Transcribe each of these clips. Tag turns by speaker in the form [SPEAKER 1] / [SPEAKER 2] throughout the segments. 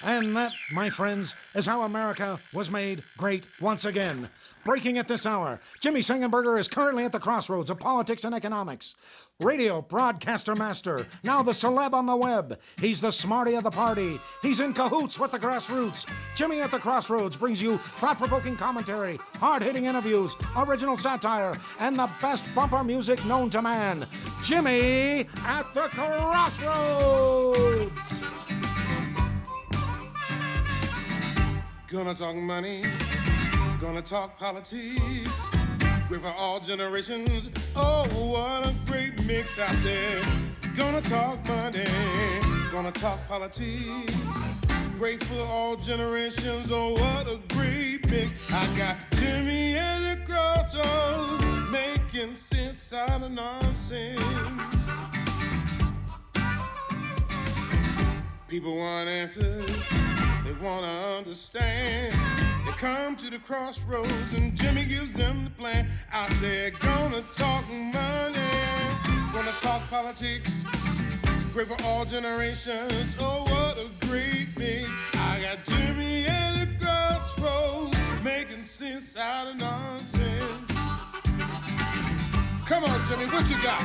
[SPEAKER 1] And that, my friends, is how America was made great once again. Breaking at this hour, Jimmy Sengenberger is currently at the crossroads of politics and economics. Radio broadcaster master, now the celeb on the web. He's the smarty of the party. He's in cahoots with the grassroots. Jimmy at the Crossroads brings you thought-provoking commentary, hard-hitting interviews, original satire, and the best bumper music known to man. Jimmy at the Crossroads!
[SPEAKER 2] Gonna talk money, gonna talk politics, great for all generations. Oh, what a great mix, I said. Gonna talk money, gonna talk politics, great for all generations. Oh, what a great mix. I got Jimmy at the Crossroads, making sense out of nonsense. People want answers, they want to understand. They come to the crossroads and Jimmy gives them the plan. I said, gonna talk money, gonna talk politics, great for all generations. Oh, what a great mix. I got Jimmy at the crossroads, making sense out of nonsense. Come on, Jimmy, what you got?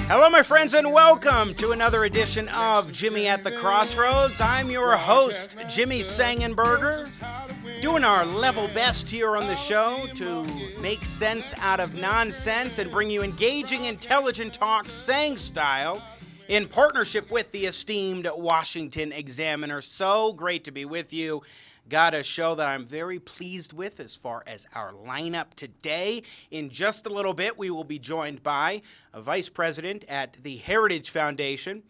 [SPEAKER 3] Hello, my friends, and welcome to another edition of Jimmy at the Crossroads. I'm your host, Jimmy Sengenberger, doing our level best here on the show to make sense out of nonsense and bring you engaging, intelligent talk, saying style, in partnership with the esteemed Washington Examiner. So great to be with you. Got a show that I'm very pleased with as far as our lineup today. In just a little bit, we will be joined by a vice president at the Heritage Foundation,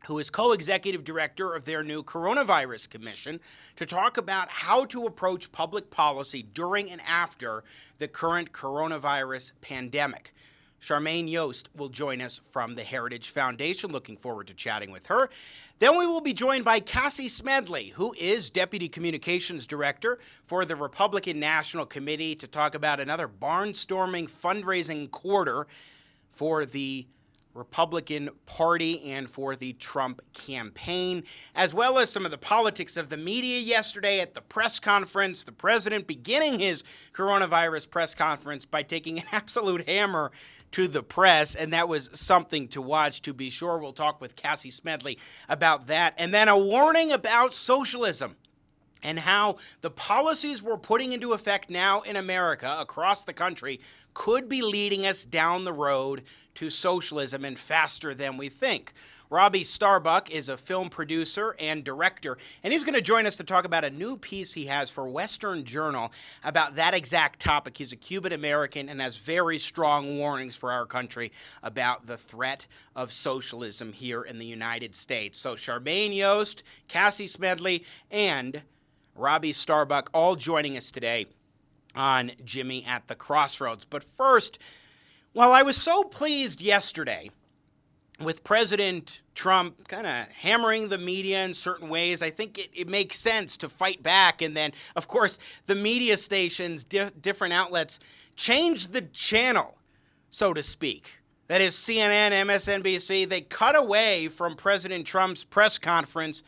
[SPEAKER 3] who is co-executive director of their new coronavirus commission, to talk about how to approach public policy during and after the current coronavirus pandemic. Charmaine Yoest will join us from the Heritage Foundation. Looking forward to chatting with her. Then we will be joined by Cassie Smedley, who is Deputy Communications Director for the Republican National Committee, to talk about another barnstorming fundraising quarter for the Republican Party and for the Trump campaign, as well as some of the politics of the media yesterday at the press conference. The president beginning his coronavirus press conference by taking an absolute hammer to the press, and that was something to watch, to be sure. We'll talk with Cassie Smedley about that. And then a warning about socialism and how the policies we're putting into effect now in America across the country could be leading us down the road to socialism, and faster than we think. Robby Starbuck is a film producer and director, and he's going to join us to talk about a new piece he has for Western Journal about that exact topic. He's a Cuban American and has very strong warnings for our country about the threat of socialism here in the United States. So Charmaine Yoest, Cassie Smedley, and Robby Starbuck all joining us today on Jimmy at the Crossroads. But first, while I was so pleased yesterday with President Trump kind of hammering the media in certain ways, I think it makes sense to fight back. And then, of course, the media stations, different outlets, changed the channel, so to speak. That is CNN, MSNBC. They cut away from President Trump's press conference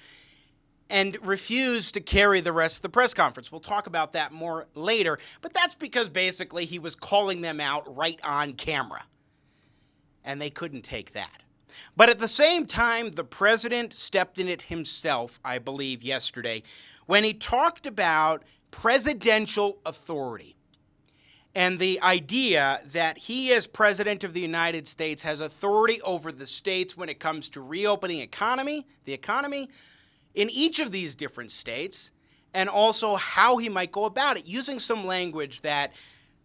[SPEAKER 3] and refused to carry the rest of the press conference. We'll talk about that more later. But that's because basically he was calling them out right on camera. And they couldn't take that. But at the same time, the president stepped in it himself, I believe, yesterday, when he talked about presidential authority and the idea that he, as president of the United States, has authority over the states when it comes to reopening the economy in each of these different states, and also how he might go about it, using some language that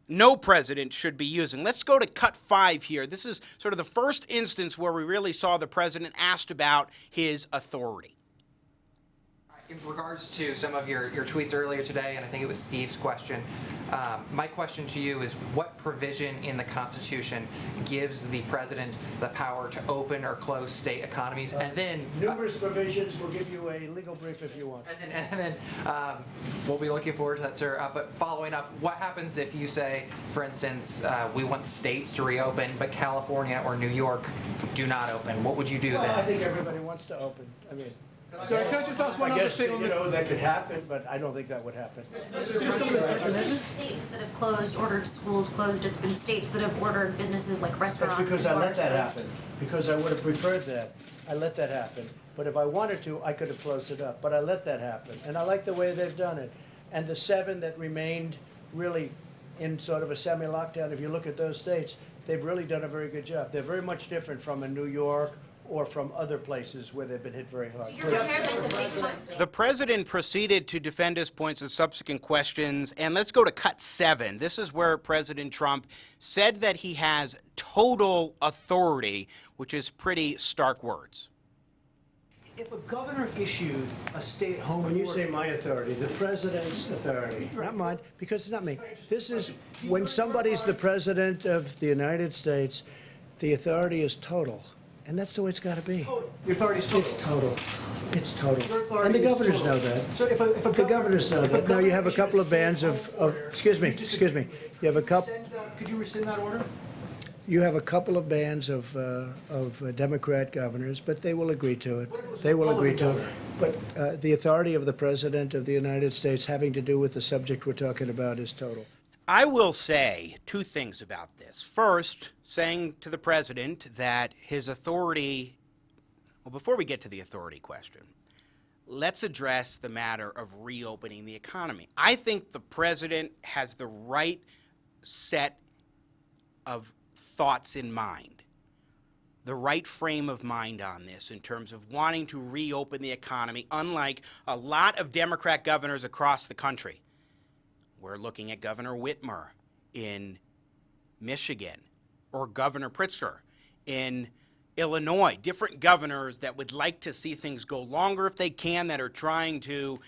[SPEAKER 3] no president should be using. Let's go to cut 5 here. This is sort of the first instance where we really saw the president asked about his authority.
[SPEAKER 4] In regards to some of your tweets earlier today, and I think it was Steve's question, my question to you is what provision in the Constitution gives the president the power to open or close state economies? And then
[SPEAKER 5] numerous provisions. We'll give you a legal brief if you want.
[SPEAKER 4] And then we'll be looking forward to that, sir. But following up, what happens if you say, for instance, we want states to reopen, but California or New York do not open? What would you do then?
[SPEAKER 5] I think everybody wants to open. I mean,
[SPEAKER 6] So can I just ask one
[SPEAKER 5] I
[SPEAKER 6] other
[SPEAKER 5] guess,
[SPEAKER 6] thing on
[SPEAKER 5] you
[SPEAKER 6] the...
[SPEAKER 5] know, that could happen, but I don't think that would happen.
[SPEAKER 7] States that have closed, ordered schools closed. It's been states that have ordered businesses like restaurants.
[SPEAKER 5] That's because
[SPEAKER 7] and
[SPEAKER 5] I let
[SPEAKER 7] bars
[SPEAKER 5] that
[SPEAKER 7] closed.
[SPEAKER 5] happen, because I would have preferred that. I let that happen. But if I wanted to, I could have closed it up. But I let that happen. And I like the way they've done it. And the 7 that remained really in sort of a semi-lockdown, if you look at those states, they've really done a very good job. They're very much different from a New York or from other places where they've been hit very hard.
[SPEAKER 7] So you're prepared then to make one state.
[SPEAKER 3] The president proceeded to defend his points in subsequent questions, and let's go to cut 7. This is where President Trump said that he has total authority, which is pretty stark words.
[SPEAKER 6] If a governor issued a stay-at-home
[SPEAKER 5] When you
[SPEAKER 6] order...
[SPEAKER 5] say my authority, the president's authority, not mine, because it's not me. This is, when somebody's the president of the United States, the authority is total. And that's the way it's got to be.
[SPEAKER 6] Your authority is total.
[SPEAKER 5] It's total. It's total.
[SPEAKER 6] Your authority
[SPEAKER 5] And the
[SPEAKER 6] is
[SPEAKER 5] governors
[SPEAKER 6] total.
[SPEAKER 5] know that.
[SPEAKER 6] So if a
[SPEAKER 5] The governors know that. Now, you have a couple of bands of, excuse me. You have a couple.
[SPEAKER 6] Could you rescind that order?
[SPEAKER 5] You have a couple of bands of Democrat governors, but they will agree to it. They will agree to it. But the authority of the President of the United States having to do with the subject we're talking about is total.
[SPEAKER 3] I will say 2 things about this. First, saying to the president that his authority, well, before we get to the authority question, let's address the matter of reopening the economy. I think the president has the right set of thoughts in mind, the right frame of mind on this in terms of wanting to reopen the economy, unlike a lot of Democrat governors across the country. We're looking at Governor Whitmer in Michigan or Governor Pritzker in Illinois, different governors that would like to see things go longer if they can, that are trying to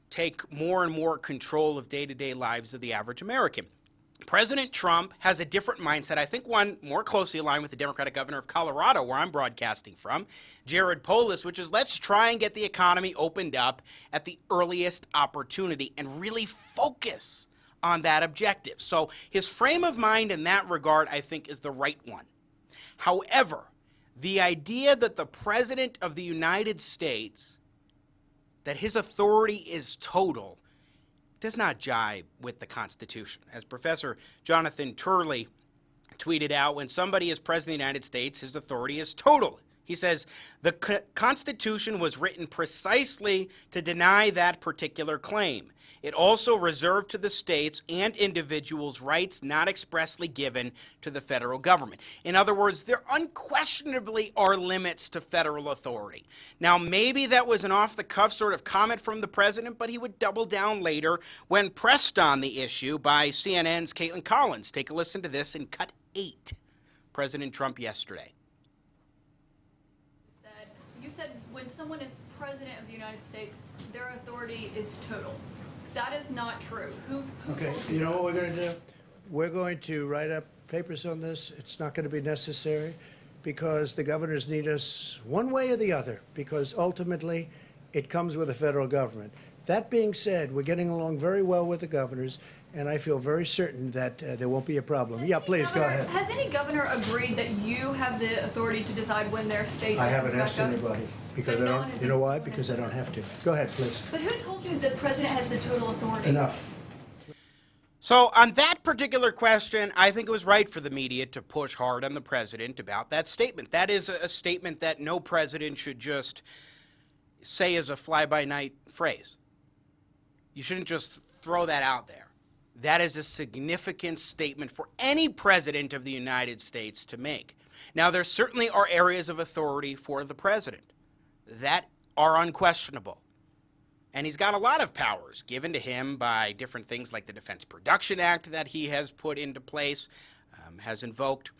[SPEAKER 3] take more and more control of day-to-day lives of the average American. President Trump has a different mindset, I think one more closely aligned with the Democratic governor of Colorado, where I'm broadcasting from, Jared Polis, which is let's try and get the economy opened up at the earliest opportunity and really focus on that objective. So his frame of mind in that regard, I think, is the right one. However, the idea that the President of the United States, that his authority is total, does not jibe with the Constitution. As Professor Jonathan Turley tweeted out, when somebody is President of the United States, his authority is total. He says, the Constitution was written precisely to deny that particular claim. It also reserved to the states and individuals rights not expressly given to the federal government. In other words, there unquestionably are limits to federal authority. Now, maybe that was an off-the-cuff sort of comment from the president, but he would double down later when pressed on the issue by CNN's Caitlin Collins. Take a listen to this in cut 8. President Trump yesterday.
[SPEAKER 8] You said when someone is president of the United States, their authority is total. That is not true. Who
[SPEAKER 5] Okay,
[SPEAKER 8] told
[SPEAKER 5] you know
[SPEAKER 8] that?
[SPEAKER 5] what we're going to do? We're going to write up papers on this. It's not going to be necessary because the governors need us one way or the other, because ultimately it comes with the federal government. That being said, we're getting along very well with the governors, and I feel very certain that there won't be a problem. Yeah, please, go ahead.
[SPEAKER 8] Has any governor agreed that you have the authority to decide when their state
[SPEAKER 5] I haven't
[SPEAKER 8] opens
[SPEAKER 5] asked
[SPEAKER 8] back up?
[SPEAKER 5] anybody, because
[SPEAKER 8] But
[SPEAKER 5] I
[SPEAKER 8] no
[SPEAKER 5] don't,
[SPEAKER 8] one has
[SPEAKER 5] you know why?
[SPEAKER 8] agreed.
[SPEAKER 5] Because I don't have to. Go ahead, please.
[SPEAKER 8] But who told you the president has the total authority?
[SPEAKER 5] Enough.
[SPEAKER 3] So on that particular question, I think it was right for the media to push hard on the president about that statement. That is a statement that no president should just say as a fly-by-night phrase. You shouldn't just throw that out there. That is a significant statement for any president of the United States to make. Now, there certainly are areas of authority for the president that are unquestionable. And he's got a lot of powers given to him by different things like the Defense Production Act that he has put into place, has invoked,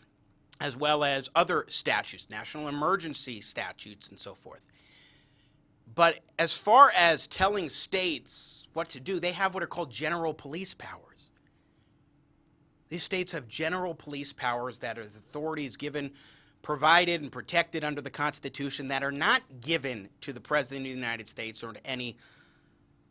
[SPEAKER 3] as well as other statutes, national emergency statutes, and so forth. But as far as telling states what to do, they have what are called general police powers. These states have general police powers that are authorities given, provided, and protected under the Constitution that are not given to the President of the United States or to any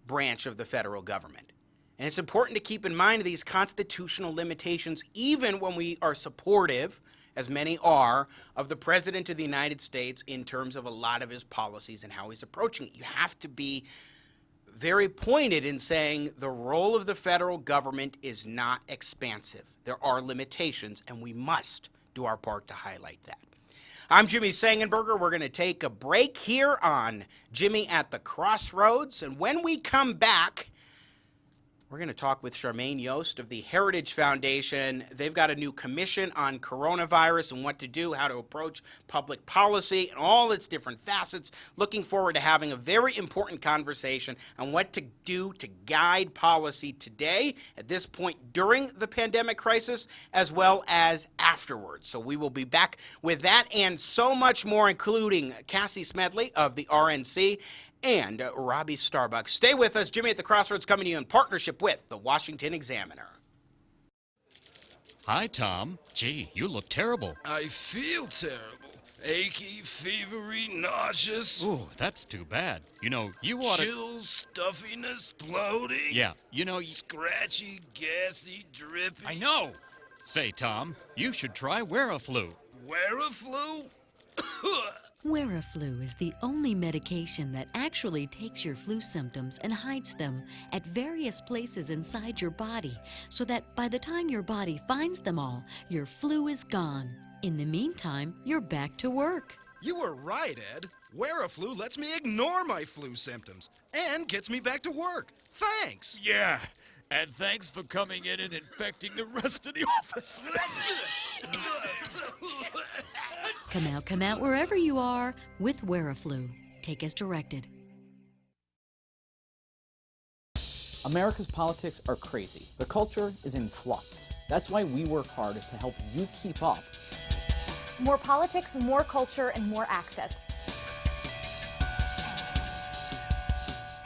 [SPEAKER 3] branch of the federal government. And it's important to keep in mind these constitutional limitations, even when we are supportive, as many are, of the President of the United States in terms of a lot of his policies and how he's approaching it. You have to be very pointed in saying the role of the federal government is not expansive. There are limitations, and we must do our part to highlight that. I'm Jimmy Sengenberger. We're going to take a break here on Jimmy at the Crossroads, and when we come back, we're going to talk with Charmaine Yoest of the Heritage Foundation. They've got a new commission on coronavirus and what to do, how to approach public policy and all its different facets. Looking forward to having a very important conversation on what to do to guide policy today, at this point during the pandemic crisis, as well as afterwards. So we will be back with that and so much more, including Cassie Smedley of the RNC and Robby Starbuck. Stay with us. Jimmy at the Crossroads coming to you in partnership with the Washington Examiner.
[SPEAKER 9] Hi, Tom. Gee, you look terrible.
[SPEAKER 10] I feel terrible. Achy, fevery, nauseous.
[SPEAKER 9] Ooh, that's too bad. You know, you ought to...
[SPEAKER 10] Chills, stuffiness, bloating.
[SPEAKER 9] Yeah, you know...
[SPEAKER 10] Scratchy, gassy, drippy.
[SPEAKER 9] I know. Say, Tom, you should try Wear-a-Flu.
[SPEAKER 10] Wear-a-Flu?
[SPEAKER 11] Wear-a-Flu is the only medication that actually takes your flu symptoms and hides them at various places inside your body so that by the time your body finds them all, your flu is gone. In the meantime, you're back to work.
[SPEAKER 10] You were right, Ed. Wear-a-Flu lets me ignore my flu symptoms and gets me back to work. Thanks.
[SPEAKER 12] Yeah, and thanks for coming in and infecting the rest of the office.
[SPEAKER 11] Come out wherever you are with Wear-a-Flu. Take as directed.
[SPEAKER 13] America's politics are crazy. The culture is in flux. That's why we work hard to help you keep up.
[SPEAKER 14] More politics, more culture, and more access.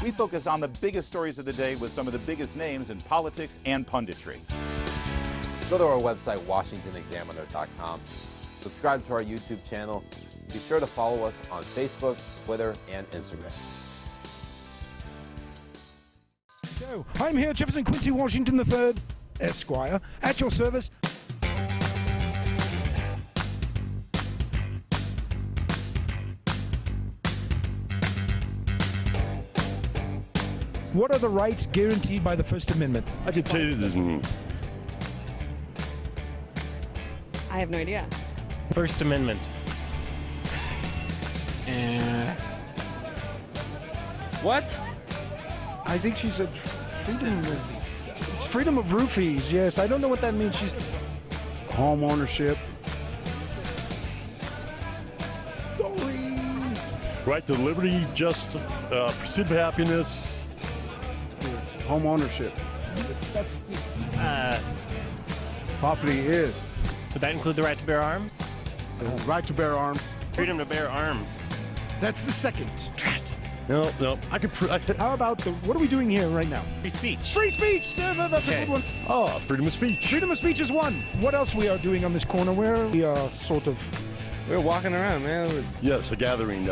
[SPEAKER 15] We focus on the biggest stories of the day with some of the biggest names in politics and punditry.
[SPEAKER 16] Go to our website, WashingtonExaminer.com. Subscribe to our YouTube channel. Be sure to follow us on Facebook, Twitter, and Instagram.
[SPEAKER 1] So, I'm here, Jefferson Quincy Washington III, Esquire, at your service. What are the rights guaranteed by the First Amendment?
[SPEAKER 17] I can tell you this.
[SPEAKER 18] I have no idea.
[SPEAKER 19] First Amendment.
[SPEAKER 18] What?
[SPEAKER 1] I think she said freedom of roofies. Yes, I don't know what that means. She's
[SPEAKER 17] Home ownership.
[SPEAKER 1] sorry.
[SPEAKER 17] Right to liberty, just pursuit of happiness. Home ownership.
[SPEAKER 1] That's
[SPEAKER 17] Property is.
[SPEAKER 19] Would that include the right to bear arms?
[SPEAKER 17] Right to bear arms.
[SPEAKER 19] Freedom to bear arms.
[SPEAKER 1] that's the second.
[SPEAKER 17] No. I could.
[SPEAKER 1] How about
[SPEAKER 20] what are we doing here right now?
[SPEAKER 19] Free speech.
[SPEAKER 20] Free speech! That's a good one.
[SPEAKER 17] Oh, freedom of speech.
[SPEAKER 20] Freedom of speech is one. What else we are doing on this corner? Where we are
[SPEAKER 21] We're walking around, man.
[SPEAKER 17] Yes, a gathering.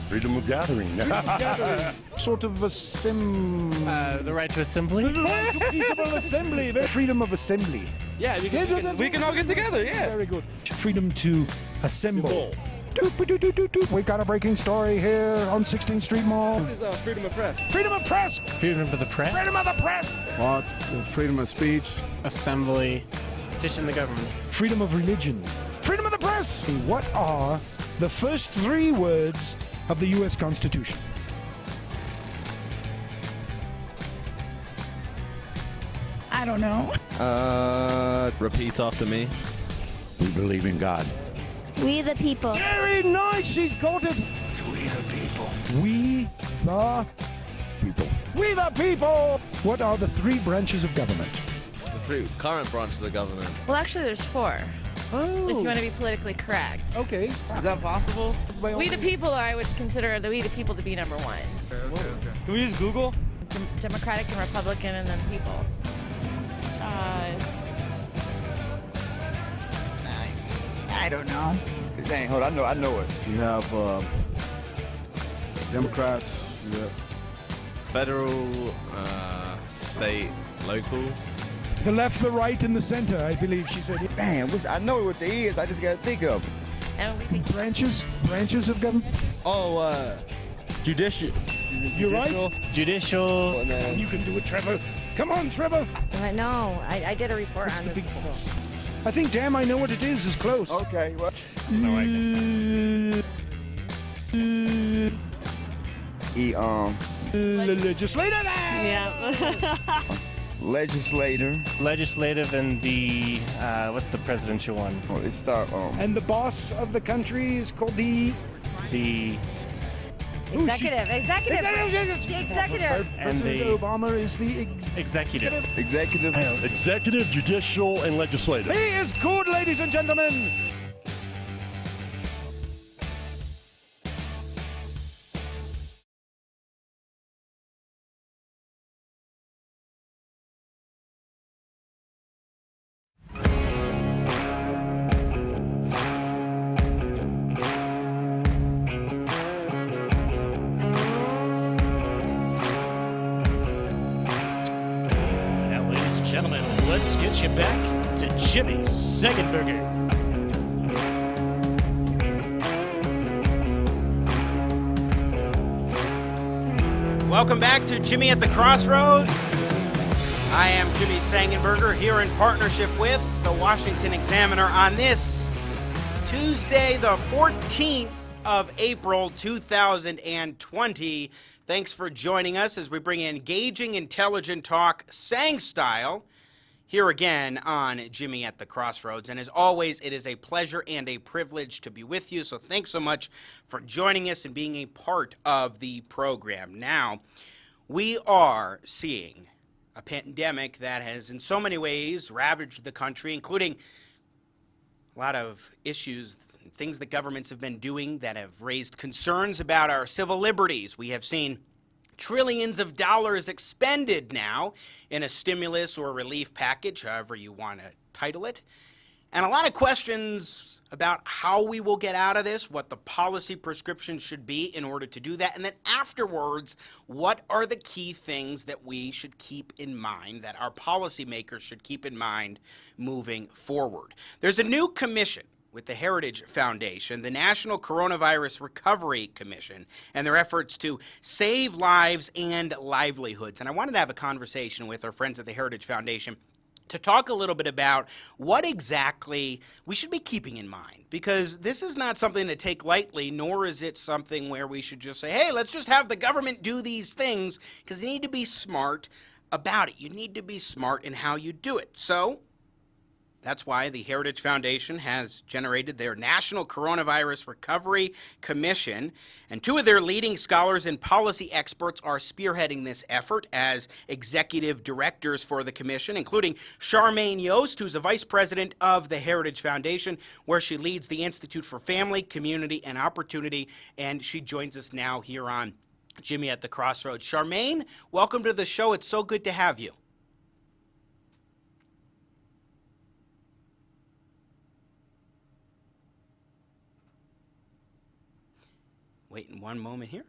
[SPEAKER 17] Freedom of gathering.
[SPEAKER 20] Sort of
[SPEAKER 19] the right to assembly?
[SPEAKER 20] Peaceable assembly. Freedom of assembly.
[SPEAKER 21] Yeah, we can all get together, yeah.
[SPEAKER 20] Very good. Freedom to assemble. We've got a breaking story here on 16th Street Mall.
[SPEAKER 21] This is freedom of press.
[SPEAKER 20] Freedom of press!
[SPEAKER 19] Freedom of the press?
[SPEAKER 20] Freedom of the press!
[SPEAKER 17] What? Freedom of speech.
[SPEAKER 19] Assembly. Petition the government.
[SPEAKER 20] Freedom of religion. Freedom of the press! What are the first three words of the U.S. Constitution?
[SPEAKER 22] I don't know.
[SPEAKER 21] Repeats after me.
[SPEAKER 17] We believe in God.
[SPEAKER 22] We the people.
[SPEAKER 20] Very nice, she's got it.
[SPEAKER 17] We the people.
[SPEAKER 20] We the people. We the people! What are the three branches of government?
[SPEAKER 21] The three current branches of the government.
[SPEAKER 22] Well, actually, there's four.
[SPEAKER 2] If you want to be politically correct.
[SPEAKER 20] Okay.
[SPEAKER 21] Is that possible?
[SPEAKER 2] We the people, I would consider the we the people to be number one.
[SPEAKER 21] Can we use Google?
[SPEAKER 2] Democratic and Republican and then people.
[SPEAKER 4] I don't know.
[SPEAKER 23] Dang, hold on, I know it. You have Democrats, you have
[SPEAKER 21] Federal, state, local.
[SPEAKER 20] The left, the right, and the center, I believe she said.
[SPEAKER 23] Man, I know what they is. I just got to think of it.
[SPEAKER 2] And we think
[SPEAKER 20] branches of government.
[SPEAKER 21] Oh, judicial.
[SPEAKER 20] You're right.
[SPEAKER 21] Judicial. And then...
[SPEAKER 20] You can do it, Trevor. Come on, Trevor.
[SPEAKER 2] No, I did a report on this.
[SPEAKER 20] I think "Damn, I Know What It Is" close.
[SPEAKER 23] Okay. Well.
[SPEAKER 20] No, I legislator.
[SPEAKER 2] Yeah.
[SPEAKER 19] Legislative and the what's the presidential one?
[SPEAKER 23] Well, let's start.
[SPEAKER 20] And the boss of the country is called the
[SPEAKER 2] Executive.
[SPEAKER 20] The
[SPEAKER 2] executive.
[SPEAKER 19] And
[SPEAKER 20] President Obama is the
[SPEAKER 19] executive.
[SPEAKER 17] Executive, judicial, and legislative.
[SPEAKER 20] He is good, ladies and gentlemen.
[SPEAKER 12] Let's get you back to Jimmy Sengenberger.
[SPEAKER 3] Welcome back to Jimmy at the Crossroads. I am Jimmy Sengenberger here in partnership with the Washington Examiner on this Tuesday, the 14th of April, 2020. Thanks for joining us as we bring engaging, intelligent talk, Sang style, here again on Jimmy at the Crossroads. And as always, it is a pleasure and a privilege to be with you. So thanks so much for joining us and being a part of the program. Now, we are seeing a pandemic that has in so many ways ravaged the country, including a lot of issues, things that governments have been doing that have raised concerns about our civil liberties. We have seen trillions of dollars expended now in a stimulus or relief package, however you want to title it. And a lot of questions about how we will get out of this, what the policy prescription should be in order to do that, and then afterwards, what are the key things that we should keep in mind, that our policymakers should keep in mind moving forward. There's a new commission with the Heritage Foundation, the National Coronavirus Recovery Commission, and their efforts to save lives and livelihoods. And I wanted to have a conversation with our friends at the Heritage Foundation to talk a little bit about what exactly we should be keeping in mind, because this is not something to take lightly, nor is it something where we should just say, hey, let's just have the government do these things, because you need to be smart about it. You need to be smart in how you do it. So that's why the Heritage Foundation has generated their National Coronavirus Recovery Commission, and two of their leading scholars and policy experts are spearheading this effort as executive directors for the commission, including Charmaine Yoest, who's a vice president of the Heritage Foundation, where she leads the Institute for Family, Community, and Opportunity, and she joins us now here on Jimmy at the Crossroads. Charmaine, welcome to the show. It's so good to have you. Waiting one moment here.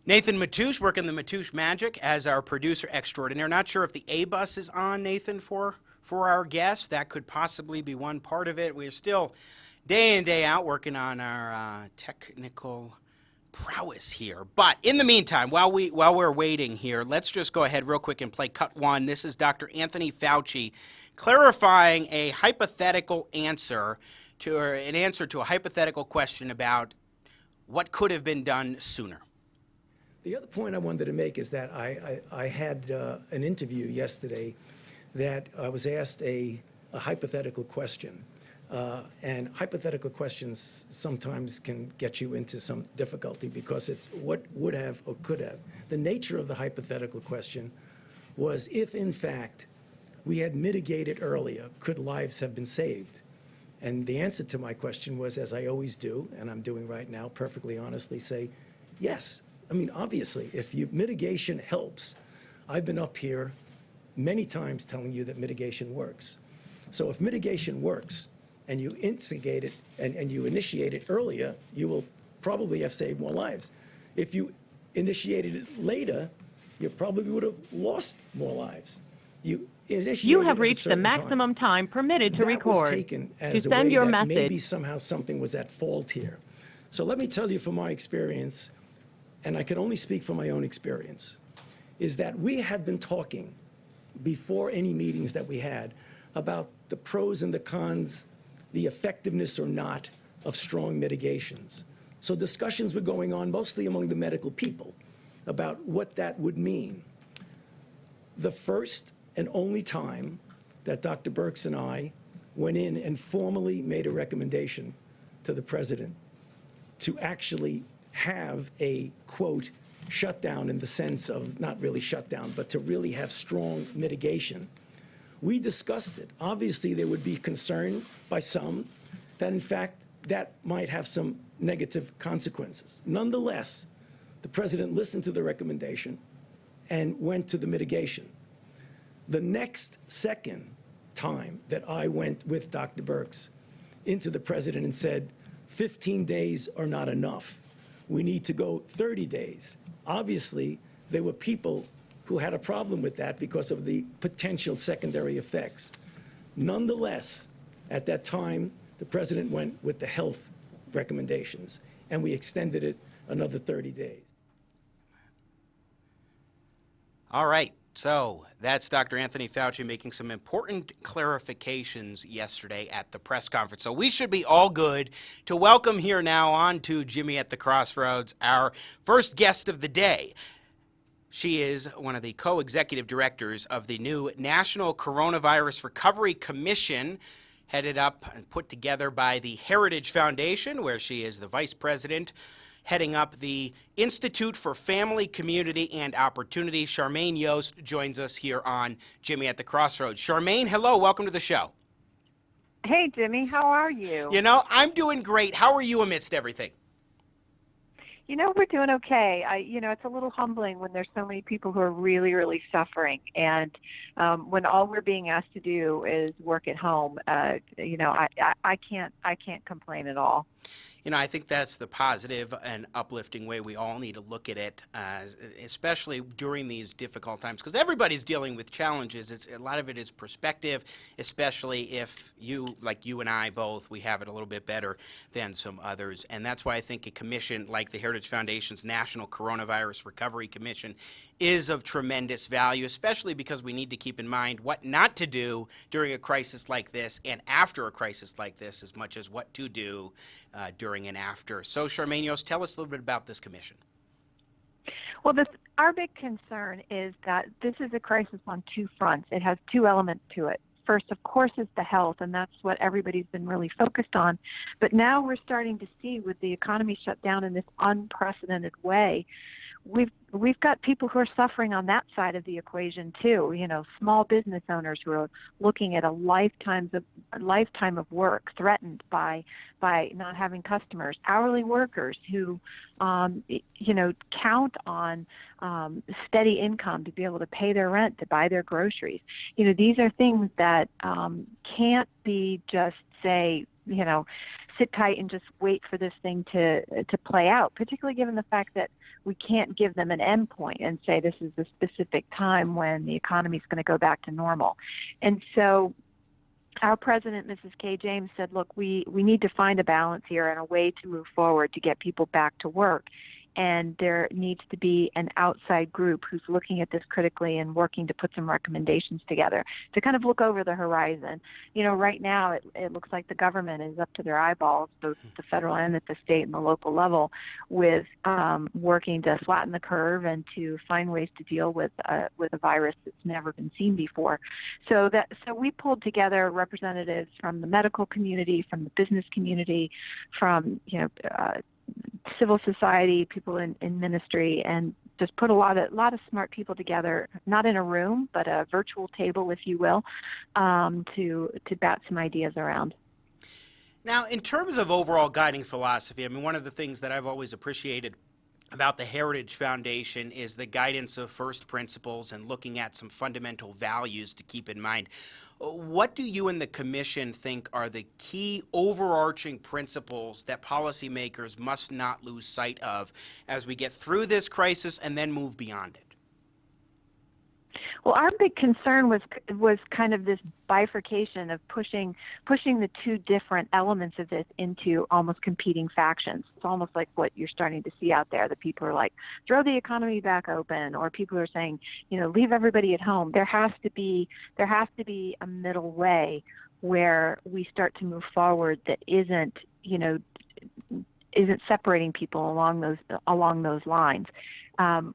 [SPEAKER 3] Nathan Matoush, working the Matoush Magic as our producer extraordinaire. Not sure if the A-bus is on, Nathan, for our guest. That could possibly be one part of it. We're still day in, day out working on our technical prowess here. But in the meantime, while we're waiting here, let's just go ahead real quick and play cut one. This is Dr. Anthony Fauci clarifying a hypothetical answer to a hypothetical question about what could have been done sooner.
[SPEAKER 24] The other point I wanted to make is that I had an interview yesterday that I was asked a hypothetical question. And hypothetical questions sometimes can get you into some difficulty because it's what would have or could have. The nature of the hypothetical question was if, in fact, we had mitigated earlier, could lives have been saved? And the answer to my question was, as I always do, and I'm doing right now, perfectly honestly, say, yes. I mean, obviously, if mitigation helps, I've been up here many times telling you that mitigation works. So if mitigation works, and you instigate it and you initiate it earlier, you will probably have saved more lives. If you initiated it later, you probably would have lost more lives.
[SPEAKER 5] You have reached the maximum time permitted to record.
[SPEAKER 24] That was taken as
[SPEAKER 5] to
[SPEAKER 24] a
[SPEAKER 5] send
[SPEAKER 24] way
[SPEAKER 5] your
[SPEAKER 24] that
[SPEAKER 5] message.
[SPEAKER 24] maybe somehow something was at fault here. So let me tell you from my experience, and I can only speak from my own experience, is that we had been talking before any meetings that we had about the pros and the cons, the effectiveness or not of strong mitigations. So discussions were going on mostly among the medical people about what that would mean. The first and only time that Dr. Birx and I went in and formally made a recommendation to the president to actually have a, quote, shutdown in the sense of not really shutdown, but to really have strong mitigation. We discussed it. Obviously, there would be concern by some that, in fact, that might have some negative consequences. Nonetheless, the president listened to the recommendation and went to the mitigation. The next second time that I went with Dr. Birx into the president and said, 15 days are not enough. We need to go 30 days. Obviously, there were people who had a problem with that because of the potential secondary effects. Nonetheless, at that time, the president went with the health recommendations, and we extended it another 30 days.
[SPEAKER 3] All right. So that's Dr. Anthony Fauci making some important clarifications yesterday at the press conference. So we should be all good to welcome here now on to Jimmy at the Crossroads, our first guest of the day. She is one of the co-executive directors of the new National Coronavirus Recovery Commission, headed up and put together by the Heritage Foundation, where she is the vice president, heading up the Institute for Family, Community, and Opportunity. Charmaine Yoest joins us here on Jimmy at the Crossroads. Charmaine, hello. Welcome to the show.
[SPEAKER 6] Hey, Jimmy. How are you?
[SPEAKER 3] You know, I'm doing great. How are you amidst everything?
[SPEAKER 6] You know, we're doing okay. It's a little humbling when there's so many people who are really, really suffering. And when all we're being asked to do is work at home, I can't complain at all.
[SPEAKER 3] You know, I think that's the positive and uplifting way we all need to look at it, especially during these difficult times, because everybody's dealing with challenges. A lot of it is perspective, especially if you, like you and I both, we have it a little bit better than some others. And that's why I think a commission like the Heritage Foundation's National Coronavirus Recovery Commission is of tremendous value, especially because we need to keep in mind what not to do during a crisis like this and after a crisis like this, as much as what to do during and after. So, Charmaine Yoest, tell us a little bit about this commission.
[SPEAKER 6] Well, our big concern is that this is a crisis on two fronts. It has two elements to it. First, of course, is the health, and that's what everybody's been really focused on. But now we're starting to see, with the economy shut down in this unprecedented way, we've got people who are suffering on that side of the equation too. You know, small business owners who are looking at a lifetime of work threatened by not having customers. Hourly workers who, count on steady income to be able to pay their rent, to buy their groceries. You know, these are things that can't be just sit tight and just wait for this thing to play out, particularly given the fact that we can't give them an end point and say this is a specific time when the economy is going to go back to normal. And so our president, Mrs. Kay James, said, look, we need to find a balance here and a way to move forward to get people back to work. and there needs to be an outside group who's looking at this critically and working to put some recommendations together to kind of look over the horizon. Right now it looks like the government is up to their eyeballs, both at the federal and at the state and the local level, with working to flatten the curve and to find ways to deal with a virus that's never been seen before. So we pulled together representatives from the medical community, from the business community, from civil society, people in ministry, and just put a lot of smart people together, not in a room, but a virtual table, if you will, to bat some ideas around.
[SPEAKER 3] Now, in terms of overall guiding philosophy, I mean, one of the things that I've always appreciated about the Heritage Foundation is the guidance of first principles and looking at some fundamental values to keep in mind. What do you and the Commission think are the key overarching principles that policymakers must not lose sight of as we get through this crisis and then move beyond it?
[SPEAKER 6] Well, our big concern was kind of this bifurcation of pushing the two different elements of this into almost competing factions. It's almost like what you're starting to see out there. The people are like, throw the economy back open, or people are saying, leave everybody at home. There has to be a middle way where we start to move forward that isn't separating people along those lines.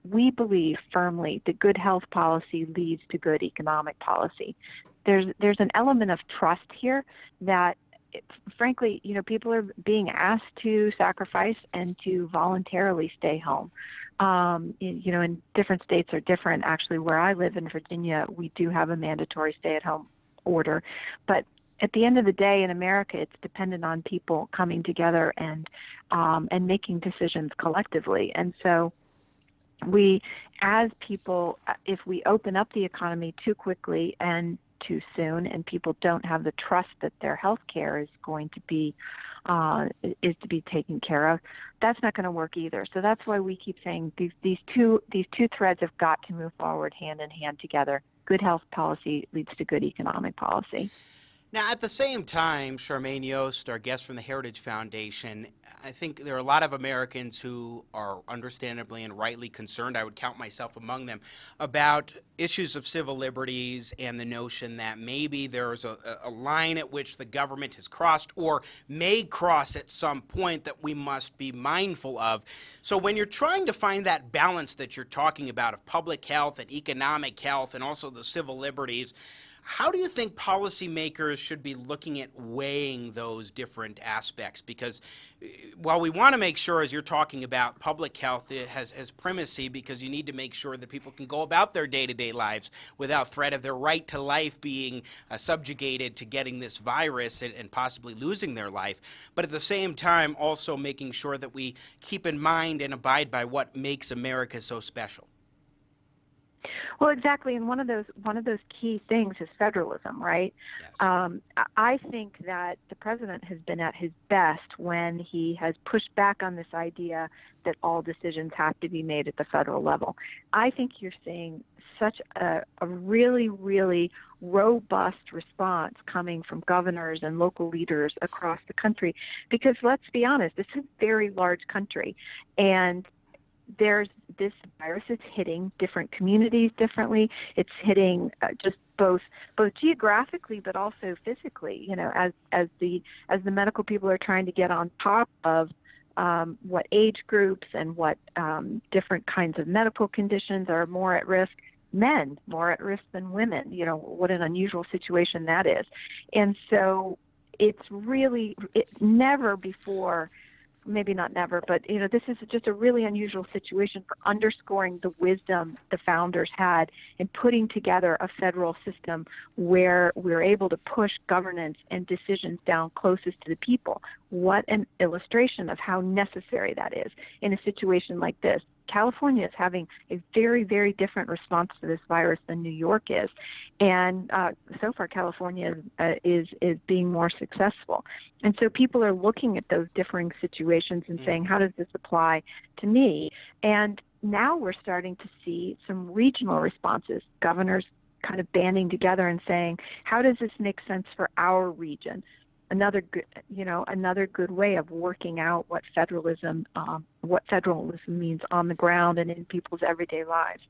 [SPEAKER 6] We believe firmly that good health policy leads to good economic policy. There's an element of trust here that, frankly, people are being asked to sacrifice and to voluntarily stay home. And different states are different. Actually, where I live in Virginia, we do have a mandatory stay-at-home order, but at the end of the day, in America, it's dependent on people coming together and making decisions collectively. And so we, as people, if we open up the economy too quickly and too soon, and people don't have the trust that their health care is going to be taken care of, that's not going to work either. So that's why we keep saying these two threads have got to move forward hand in hand together. Good health policy leads to good economic policy.
[SPEAKER 3] Now, at the same time, Charmaine Yoest, our guest from the Heritage Foundation, I think there are a lot of Americans who are understandably and rightly concerned, I would count myself among them, about issues of civil liberties and the notion that maybe there's a line at which the government has crossed or may cross at some point that we must be mindful of. So when you're trying to find that balance that you're talking about of public health and economic health and also the civil liberties, how do you think policymakers should be looking at weighing those different aspects? Because while we want to make sure, as you're talking about, public health has primacy because you need to make sure that people can go about their day-to-day lives without threat of their right to life being subjugated to getting this virus and possibly losing their life. But at the same time, also making sure that we keep in mind and abide by what makes America so special.
[SPEAKER 6] Well, exactly, and one of those key things is federalism, right? Yes. I think that the president has been at his best when he has pushed back on this idea that all decisions have to be made at the federal level. I think you're seeing such a really, really robust response coming from governors and local leaders across the country, because let's be honest, this is a very large country, and this virus is hitting different communities differently. It's hitting just both geographically, but also physically. As the medical people are trying to get on top of what age groups and what different kinds of medical conditions are more at risk. Men more at risk than women. What an unusual situation that is. And so it's never before. Maybe not never, but this is just a really unusual situation for underscoring the wisdom the founders had in putting together a federal system where we're able to push governance and decisions down closest to the people. What an illustration of how necessary that is in a situation like this. California is having a very, very different response to this virus than New York is. And so far, California is being more successful. And so people are looking at those differing situations and saying, how does this apply to me? And now we're starting to see some regional responses, governors kind of banding together and saying, how does this make sense for our region? another good way of working out what federalism means on the ground and in people's everyday lives.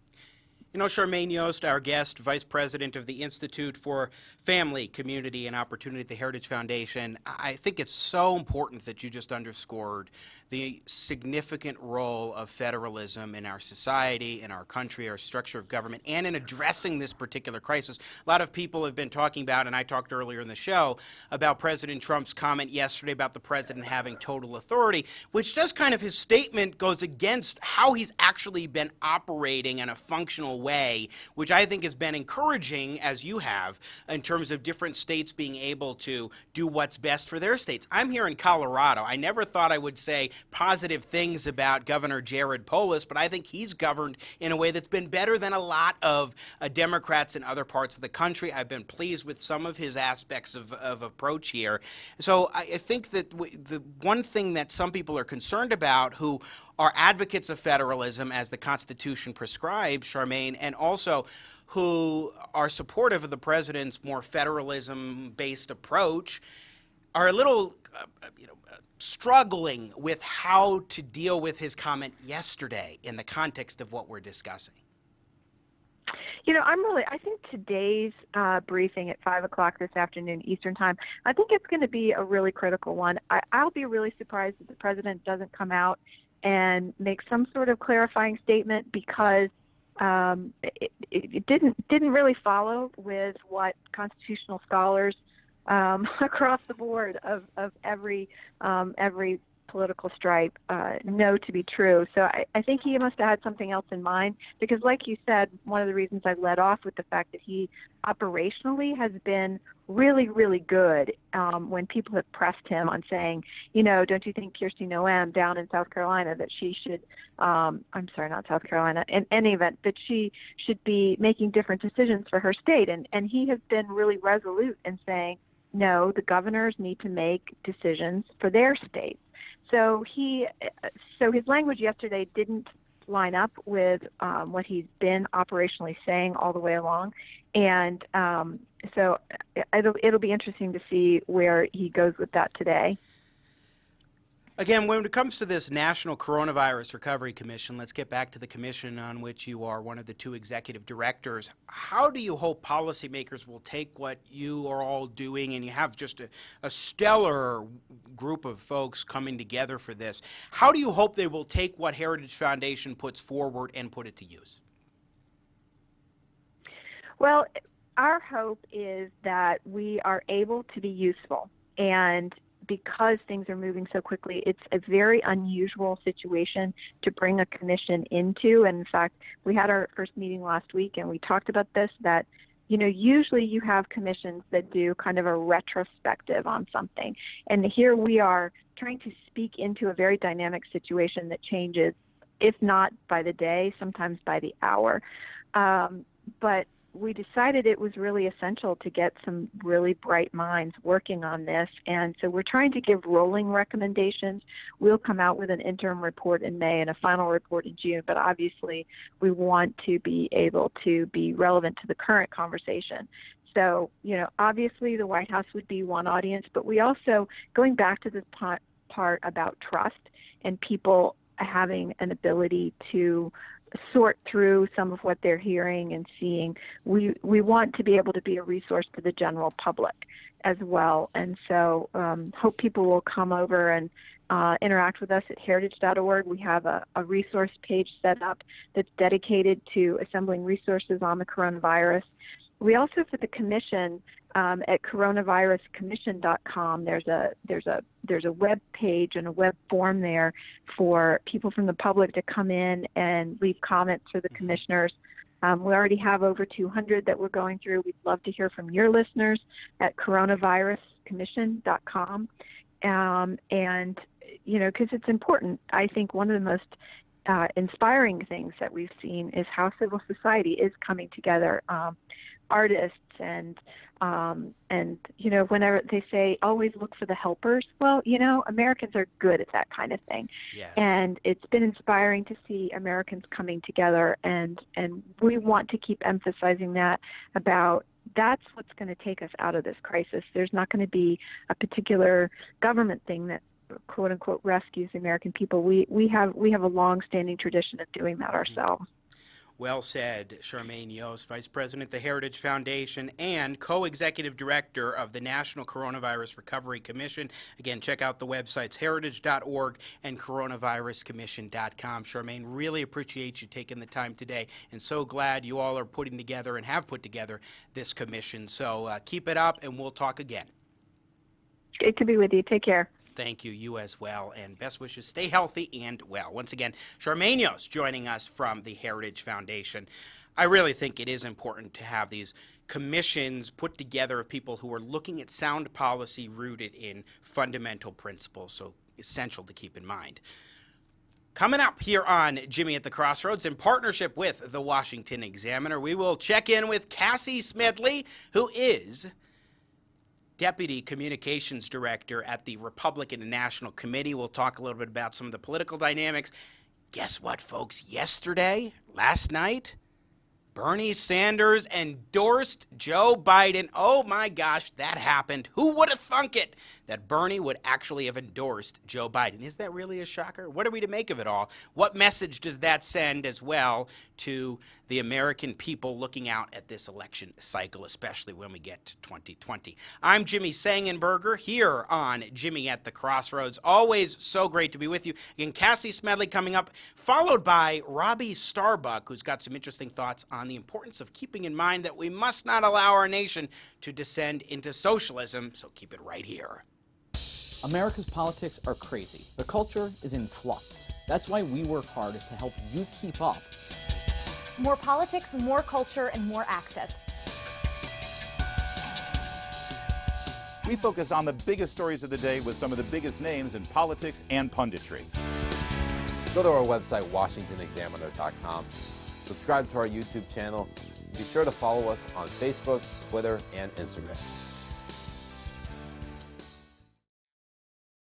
[SPEAKER 3] You know, Charmaine Yoest, our guest, Vice President of the Institute for Family, Community, and Opportunity at the Heritage Foundation, I think it's so important that you just underscored the significant role of federalism in our society, in our country, our structure of government, and in addressing this particular crisis. A lot of people have been talking about, and I talked earlier in the show, about President Trump's comment yesterday about the president having total authority, which just kind of his statement goes against how he's actually been operating in a functional way, which I think has been encouraging, as you have, in terms of different states being able to do what's best for their states. I'm here in Colorado. I never thought I would say positive things about Governor Jared Polis, but I think he's governed in a way that's been better than a lot of Democrats in other parts of the country. I've been pleased with some of his aspects of approach here. So I think that the one thing that some people are concerned about who are advocates of federalism as the Constitution prescribes, Charmaine, and also who are supportive of the president's more federalism-based approach, are a little, struggling with how to deal with his comment yesterday in the context of what we're discussing.
[SPEAKER 6] I think today's briefing at 5 o'clock this afternoon Eastern Time, I think it's going to be a really critical one. I'll be really surprised if the president doesn't come out and make some sort of clarifying statement, because it didn't really follow with what constitutional scholars across the board of every political stripe know to be true. So I think he must have had something else in mind, because like you said, one of the reasons I led off with the fact that he operationally has been really, really good when people have pressed him on saying, don't you think Kirstie Noem down in South Carolina that she should, I'm sorry, not South Carolina, in any event, that she should be making different decisions for her state. And he has been really resolute in saying, no, the governors need to make decisions for their states. So his language yesterday didn't line up with what he's been operationally saying all the way along, and so it'll be interesting to see where he goes with that today.
[SPEAKER 3] Again, when it comes to this National Coronavirus Recovery Commission, let's get back to the commission on which you are one of the two executive directors. How do you hope policymakers will take what you are all doing, and you have just a stellar group of folks coming together for this? How do you hope they will take what Heritage Foundation puts forward and put it to use?
[SPEAKER 6] Well, our hope is that we are able to be useful, and because things are moving so quickly, it's a very unusual situation to bring a commission into. And in fact, we had our first meeting last week and we talked about this, that, usually you have commissions that do kind of a retrospective on something. And here we are trying to speak into a very dynamic situation that changes, if not by the day, sometimes by the hour. But we decided it was really essential to get some really bright minds working on this. And so we're trying to give rolling recommendations. We'll come out with an interim report in May and a final report in June, but obviously we want to be able to be relevant to the current conversation. So, obviously the White House would be one audience, but we also, going back to this part about trust and people having an ability to sort through some of what they're hearing and seeing, we want to be able to be a resource to the general public as well. And so hope people will come over and interact with us at heritage.org. We have a resource page set up that's dedicated to assembling resources on the coronavirus. We also, for the commission, at coronaviruscommission.com, there's a web page and a web form there for people from the public to come in and leave comments for the commissioners. We already have over 200 that we're going through. We'd love to hear from your listeners at coronaviruscommission.com. And, because it's important. I think one of the most inspiring things that we've seen is how civil society is coming together. Artists and whenever they say always look for the helpers, well, Americans are good at that kind of thing. Yes. And it's been inspiring to see Americans coming together, and we want to keep emphasizing that about that's what's going to take us out of this crisis. There's not going to be a particular government thing that, quote unquote, rescues the American people. We have a long-standing tradition of doing that ourselves.
[SPEAKER 3] Well said, Charmaine Yoest, Vice President of the Heritage Foundation and co-executive director of the National Coronavirus Recovery Commission. Again, check out the websites heritage.org and coronaviruscommission.com. Charmaine, really appreciate you taking the time today, and so glad you all are putting together and have put together this commission. So keep it up, and we'll talk again.
[SPEAKER 6] Great to be with you. Take care.
[SPEAKER 3] Thank you, you as well, and best wishes. Stay healthy and well. Once again, Charmaine Yoest joining us from the Heritage Foundation. I really think it is important to have these commissions put together of people who are looking at sound policy rooted in fundamental principles, so essential to keep in mind. Coming up here on Jimmy at the Crossroads, in partnership with the Washington Examiner, we will check in with Cassie Smedley, who is Deputy Communications Director at the Republican National Committee. We'll talk a little bit about some of the political dynamics. Guess what, folks? Last night, Bernie Sanders endorsed Joe Biden. Oh my gosh, that happened. Who would have thunk it that Bernie would actually have endorsed Joe Biden? Is that really a shocker? What are we to make of it all? What message does that send as well to the American people looking out at this election cycle, especially when we get to 2020? I'm Jimmy Sengenberger here on Jimmy at the Crossroads. Always so great to be with you. Again, Cassie Smedley coming up, followed by Robby Starbuck, who's got some interesting thoughts on the importance of keeping in mind that we must not allow our nation to descend into socialism, so keep it right here.
[SPEAKER 13] America's politics are crazy. The culture is in flux. That's why we work hard to help you keep up.
[SPEAKER 14] More politics, more culture, and more access.
[SPEAKER 15] We focus on the biggest stories of the day with some of the biggest names in politics and punditry.
[SPEAKER 16] Go to our website, WashingtonExaminer.com. Subscribe to our YouTube channel. Be sure to follow us on Facebook, Twitter, and Instagram.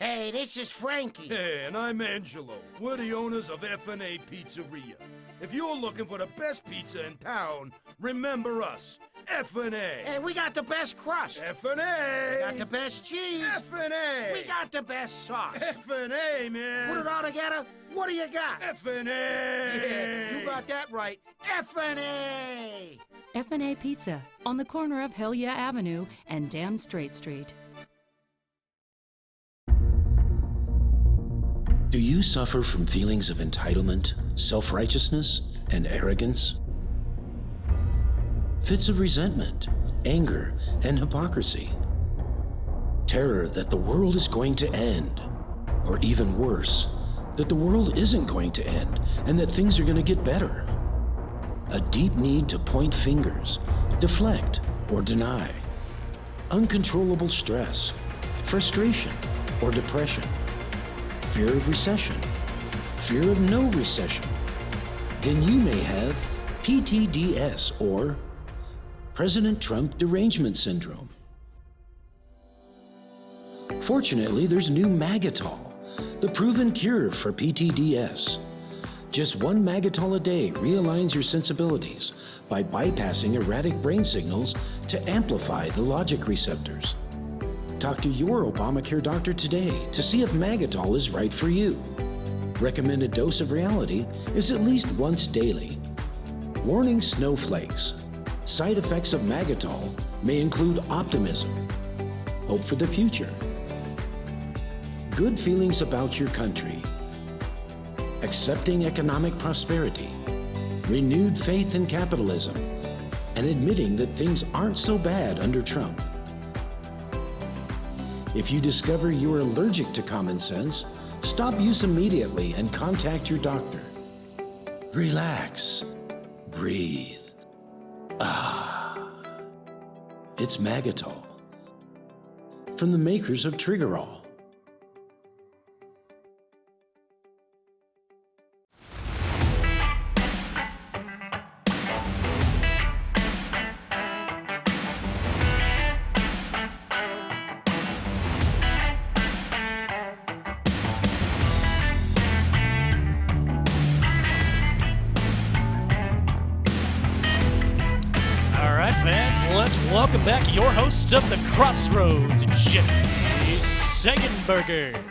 [SPEAKER 7] Hey, this is Frankie.
[SPEAKER 8] Hey, and I'm Angelo. We're the owners of F&A Pizzeria. If you're looking for the best pizza in town, remember us, F&A.
[SPEAKER 7] Hey, we got the best crust.
[SPEAKER 8] F&A.
[SPEAKER 7] We got the best cheese.
[SPEAKER 8] F&A.
[SPEAKER 7] We got the best sauce.
[SPEAKER 8] F&A, man.
[SPEAKER 7] Put it all together, what do you got?
[SPEAKER 8] F&A.
[SPEAKER 7] Yeah, you got that right. F&A.
[SPEAKER 9] F&A Pizza on the corner of Hell Yeah Avenue and Dan Straight Street.
[SPEAKER 10] Do you suffer from feelings of entitlement, self-righteousness, and arrogance? Fits of resentment, anger, and hypocrisy? Terror that the world is going to end, or even worse, that the world isn't going to end and that things are going to get better? A deep need to point fingers, deflect, or deny? Uncontrollable stress, frustration, or depression? Fear of recession, fear of no recession? Then you may have PTDS, or President Trump Derangement Syndrome. Fortunately, there's new Magatol, the proven cure for PTDS. Just one Magatol a day realigns your sensibilities by bypassing erratic brain signals to amplify the logic receptors. Talk to your Obamacare doctor today to see if Magatol is right for you. Recommended dose of reality is at least once daily. Warning snowflakes. Side effects of Magatol may include optimism, hope for the future, good feelings about your country, accepting economic prosperity, renewed faith in capitalism, and admitting that things aren't so bad under Trump. If you discover you are allergic to common sense, stop use immediately and contact your doctor. Relax. Breathe. It's Magatol. From the makers of Triggerol.
[SPEAKER 12] Let's welcome back your host of The Crossroads, Jimmy Sengenberger.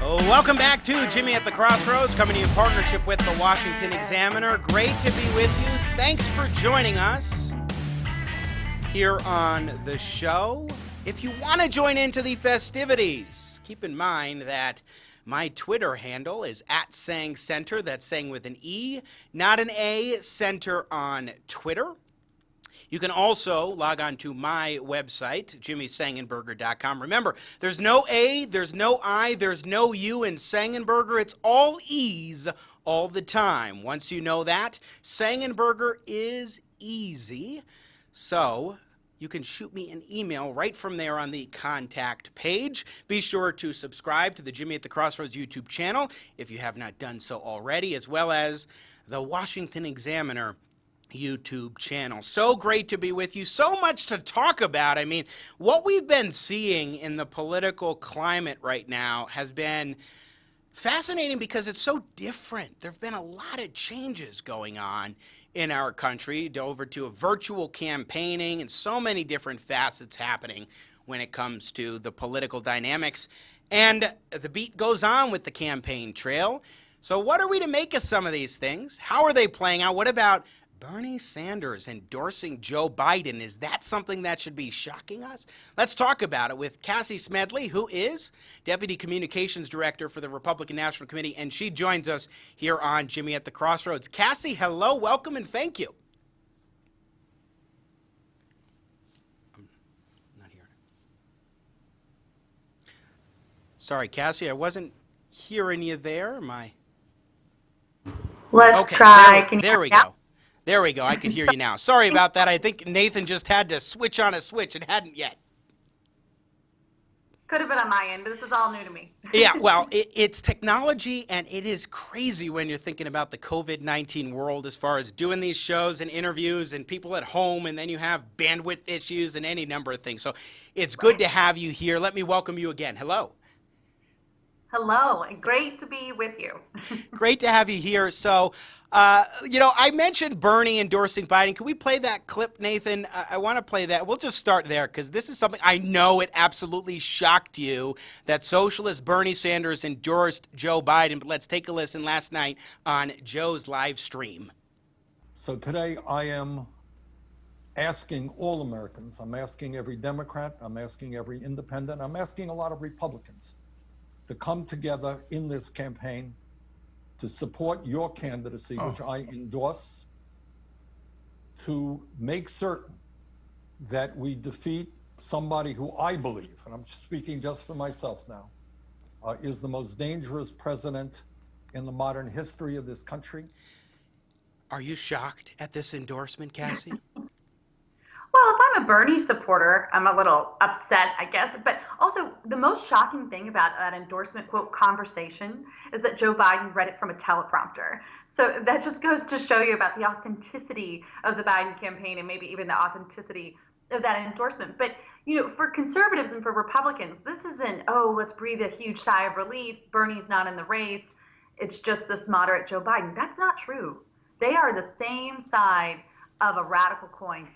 [SPEAKER 3] Welcome back to Jimmy at the Crossroads, coming to you in partnership with the Washington Examiner. Great to be with you. Thanks for joining us here on the show. If you want to join into the festivities, keep in mind that my Twitter handle is @SangCenter. That's Sang with an E, not an A, Center on Twitter. You can also log on to my website, jimmysengenberger.com. Remember, there's no A, there's no I, there's no U in Sengenberger. It's all E's all the time. Once you know that, Sengenberger is easy. So you can shoot me an email right from there on the contact page. Be sure to subscribe to the Jimmy at the Crossroads YouTube channel if you have not done so already, as well as the Washington Examiner YouTube channel. So great to be with you. So much to talk about. I mean, what we've been seeing in the political climate right now has been fascinating because it's so different. There have been a lot of changes going on in our country, over to a virtual campaigning and so many different facets happening when it comes to the political dynamics. And the beat goes on with the campaign trail. So what are we to make of some of these things? How are they playing out? What about Bernie Sanders endorsing Joe Biden? Is that something that should be shocking us? Let's talk about it with Cassie Smedley, who is Deputy Communications Director for the Republican National Committee, and she joins us here on Jimmy at the Crossroads. Cassie, hello, welcome, and thank you. I'm not hearing it. Sorry, Cassie, I wasn't hearing you there. Am I?
[SPEAKER 1] Let's
[SPEAKER 3] okay,
[SPEAKER 1] try.
[SPEAKER 3] There we go. There we go. I can hear you now. Sorry about that. I think Nathan just had to switch on a switch and hadn't yet.
[SPEAKER 1] Could have been on my end, but this is all new to me.
[SPEAKER 3] Yeah, well, it's technology, and it is crazy when you're thinking about the COVID-19 world as far as doing these shows and interviews and people at home, and then you have bandwidth issues and any number of things. So it's good to have you here. Let me welcome you again. Hello.
[SPEAKER 1] Hello. Great to be with you.
[SPEAKER 3] Great to have you here. So, I mentioned Bernie endorsing Biden. Can we play that clip, Nathan? I want to play that. We'll just start there because this is something I know it absolutely shocked you that socialist Bernie Sanders endorsed Joe Biden. But let's take a listen last night on Joe's live stream.
[SPEAKER 11] So today I am asking all Americans, I'm asking every Democrat, I'm asking every independent, I'm asking a lot of Republicans to come together in this campaign to support your candidacy, which I endorse, to make certain that we defeat somebody who I believe, and I'm speaking just for myself now, is the most dangerous president in the modern history of this country.
[SPEAKER 3] Are you shocked at this endorsement, Cassie?
[SPEAKER 1] Well, if I'm a Bernie supporter, I'm a little upset, I guess. But also, the most shocking thing about that endorsement, quote, conversation is that Joe Biden read it from a teleprompter. So that just goes to show you about the authenticity of the Biden campaign and maybe even the authenticity of that endorsement. But, for conservatives and for Republicans, this isn't, let's breathe a huge sigh of relief. Bernie's not in the race. It's just this moderate Joe Biden. That's not true. They are the same side of a radical coin.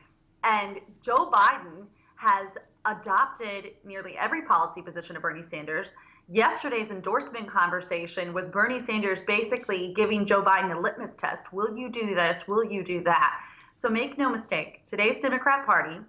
[SPEAKER 1] And Joe Biden has adopted nearly every policy position of Bernie Sanders. Yesterday's endorsement conversation was Bernie Sanders basically giving Joe Biden a litmus test. Will you do this? Will you do that? So make no mistake, today's Democrat Party,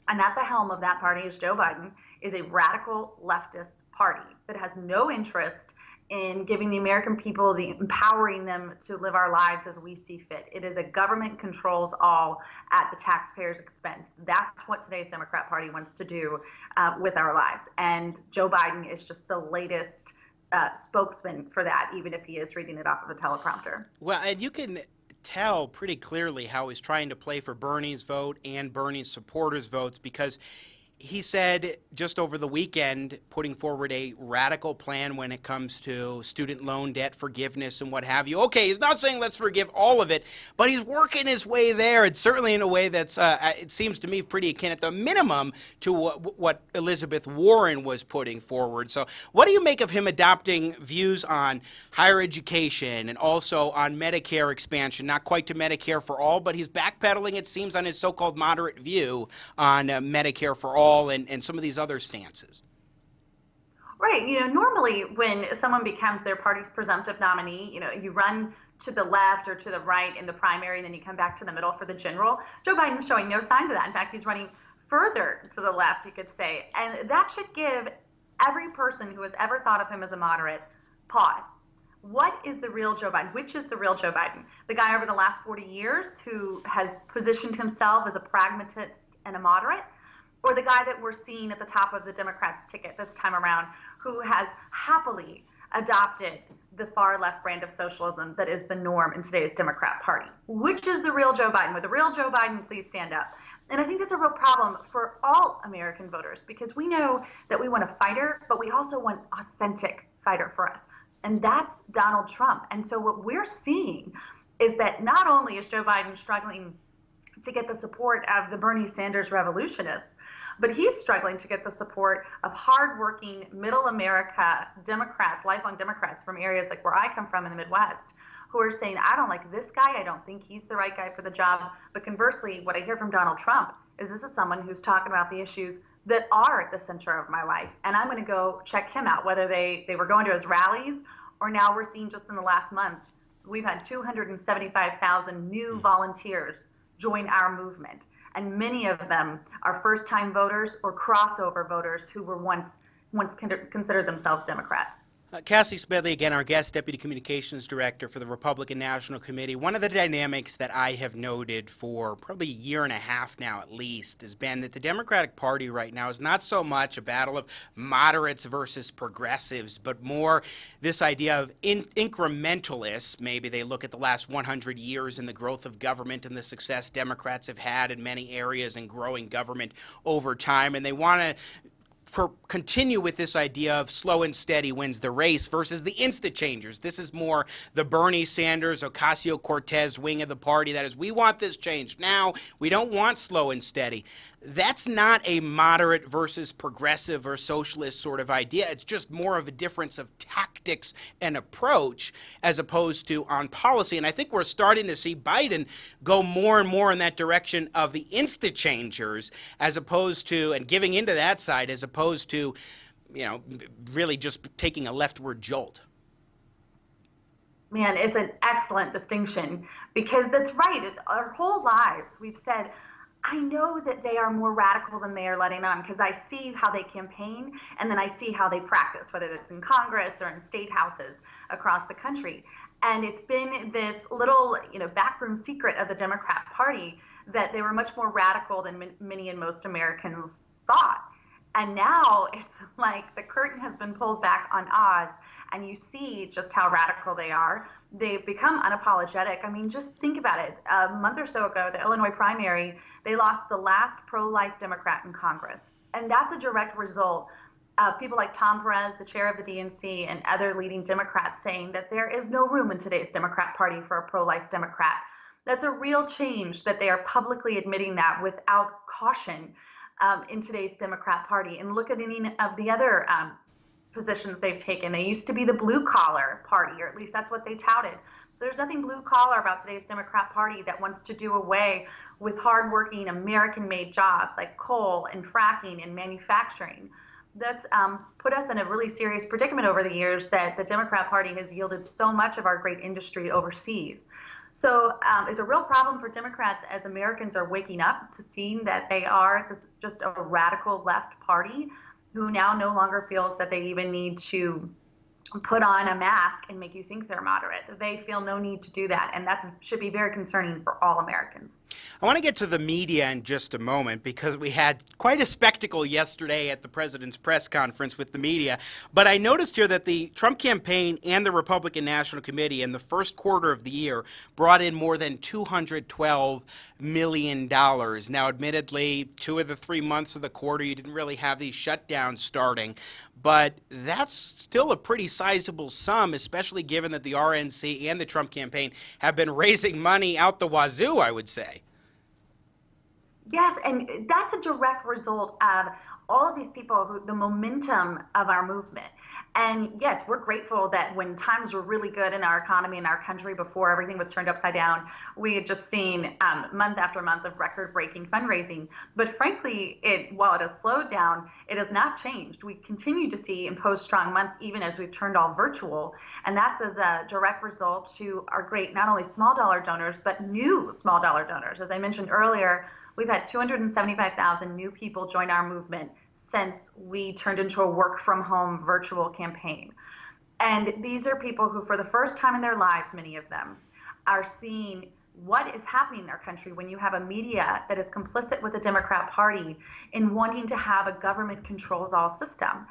[SPEAKER 1] and at the helm of that party is Joe Biden, is a radical leftist party that has no interest in giving the American people, empowering them to live our lives as we see fit. It is a government controls all at the taxpayer's expense. That's what today's Democrat Party wants to do with our lives. And Joe Biden is just the latest spokesman for that, even if he is reading it off of a teleprompter.
[SPEAKER 3] Well, and you can tell pretty clearly how he's trying to play for Bernie's vote and Bernie's supporters' votes, because he said just over the weekend, putting forward a radical plan when it comes to student loan debt forgiveness and what have you. Okay, he's not saying let's forgive all of it, but he's working his way there. It's certainly in a way that's, it seems to me, pretty akin at the minimum to what Elizabeth Warren was putting forward. So what do you make of him adopting views on higher education and also on Medicare expansion? Not quite to Medicare for all, but he's backpedaling, it seems, on his so-called moderate view on Medicare for all and some of these other stances.
[SPEAKER 1] Right. Normally when someone becomes their party's presumptive nominee, you run to the left or to the right in the primary, and then you come back to the middle for the general. Joe Biden's showing no signs of that. In fact, he's running further to the left, you could say. And that should give every person who has ever thought of him as a moderate pause. What is the real Joe Biden? Which is the real Joe Biden? The guy over the last 40 years who has positioned himself as a pragmatist and a moderate? Or the guy that we're seeing at the top of the Democrats' ticket this time around, who has happily adopted the far left brand of socialism that is the norm in today's Democrat Party? Which is the real Joe Biden? With the real Joe Biden, please stand up. And I think that's a real problem for all American voters, because we know that we want a fighter, but we also want authentic fighter for us. And that's Donald Trump. And so what we're seeing is that not only is Joe Biden struggling to get the support of the Bernie Sanders revolutionists, but he's struggling to get the support of hardworking middle America Democrats, lifelong Democrats from areas like where I come from in the Midwest, who are saying, I don't like this guy, I don't think he's the right guy for the job. But conversely, what I hear from Donald Trump is this is someone who's talking about the issues that are at the center of my life, and I'm going to go check him out, whether they were going to his rallies or now we're seeing just in the last month, we've had 275,000 new volunteers join our movement. And many of them are first-time voters or crossover voters who were once considered themselves Democrats.
[SPEAKER 3] Cassie Smedley, again, our guest Deputy Communications Director for the Republican National Committee. One of the dynamics that I have noted for probably a year and a half now at least has been that the Democratic Party right now is not so much a battle of moderates versus progressives, but more this idea of incrementalists. Maybe they look at the last 100 years and the growth of government and the success Democrats have had in many areas in growing government over time, and they want to continue with this idea of slow and steady wins the race versus the instant changers. This is more the Bernie Sanders, Ocasio-Cortez wing of the party. That is, we want this change now. We don't want slow and steady. That's not a moderate versus progressive or socialist sort of idea. It's just more of a difference of tactics and approach as opposed to on policy. And I think we're starting to see Biden go more and more in that direction of the instant changers as opposed to, and giving into that side, as opposed to, really just taking a leftward jolt.
[SPEAKER 1] Man, it's an excellent distinction, because that's right. Our whole lives we've said, I know that they are more radical than they are letting on, because I see how they campaign and then I see how they practice, whether it's in Congress or in state houses across the country. And it's been this little, backroom secret of the Democrat Party that they were much more radical than many and most Americans thought. And now it's like the curtain has been pulled back on Oz, and you see just how radical they are. They've become unapologetic. I mean, just think about it. A month or so ago, the Illinois primary, they lost the last pro-life Democrat in Congress. And that's a direct result of people like Tom Perez, the chair of the DNC, and other leading Democrats saying that there is no room in today's Democrat Party for a pro-life Democrat. That's a real change that they are publicly admitting that without caution in today's Democrat Party. And look at any of the other positions they've taken. They used to be the blue-collar party, or at least that's what they touted. There's nothing blue-collar about today's Democrat Party that wants to do away with hardworking American-made jobs like coal and fracking and manufacturing. That's put us in a really serious predicament over the years that the Democrat Party has yielded so much of our great industry overseas. So it's a real problem for Democrats as Americans are waking up to seeing that they are just a radical left party who now no longer feels that they even need to put on a mask and make you think they're moderate. They feel no need to do that, and that should be very concerning for all Americans.
[SPEAKER 3] I want to get to the media in just a moment because we had quite a spectacle yesterday at the president's press conference with the media. But I noticed here that the Trump campaign and the Republican National Committee in the first quarter of the year brought in more than $212 million. Now, admittedly, 2 of the 3 months of the quarter, you didn't really have these shutdowns starting. But that's still a pretty sizable sum, especially given that the RNC and the Trump campaign have been raising money out the wazoo, I would say.
[SPEAKER 1] Yes, and that's a direct result of all of these people, the momentum of our movement. And yes, we're grateful that when times were really good in our economy and our country before everything was turned upside down, we had just seen month after month of record-breaking fundraising. But frankly, while it has slowed down, it has not changed. We continue to see and post strong months even as we've turned all virtual. And that's as a direct result to our great, not only small dollar donors, but new small dollar donors. As I mentioned earlier, we've had 275,000 new people join our movement since we turned into a work from home virtual campaign. And these are people who, for the first time in their lives, many of them, are seeing what is happening in our country when you have a media that is complicit with the Democrat Party in wanting to have a government controls all system.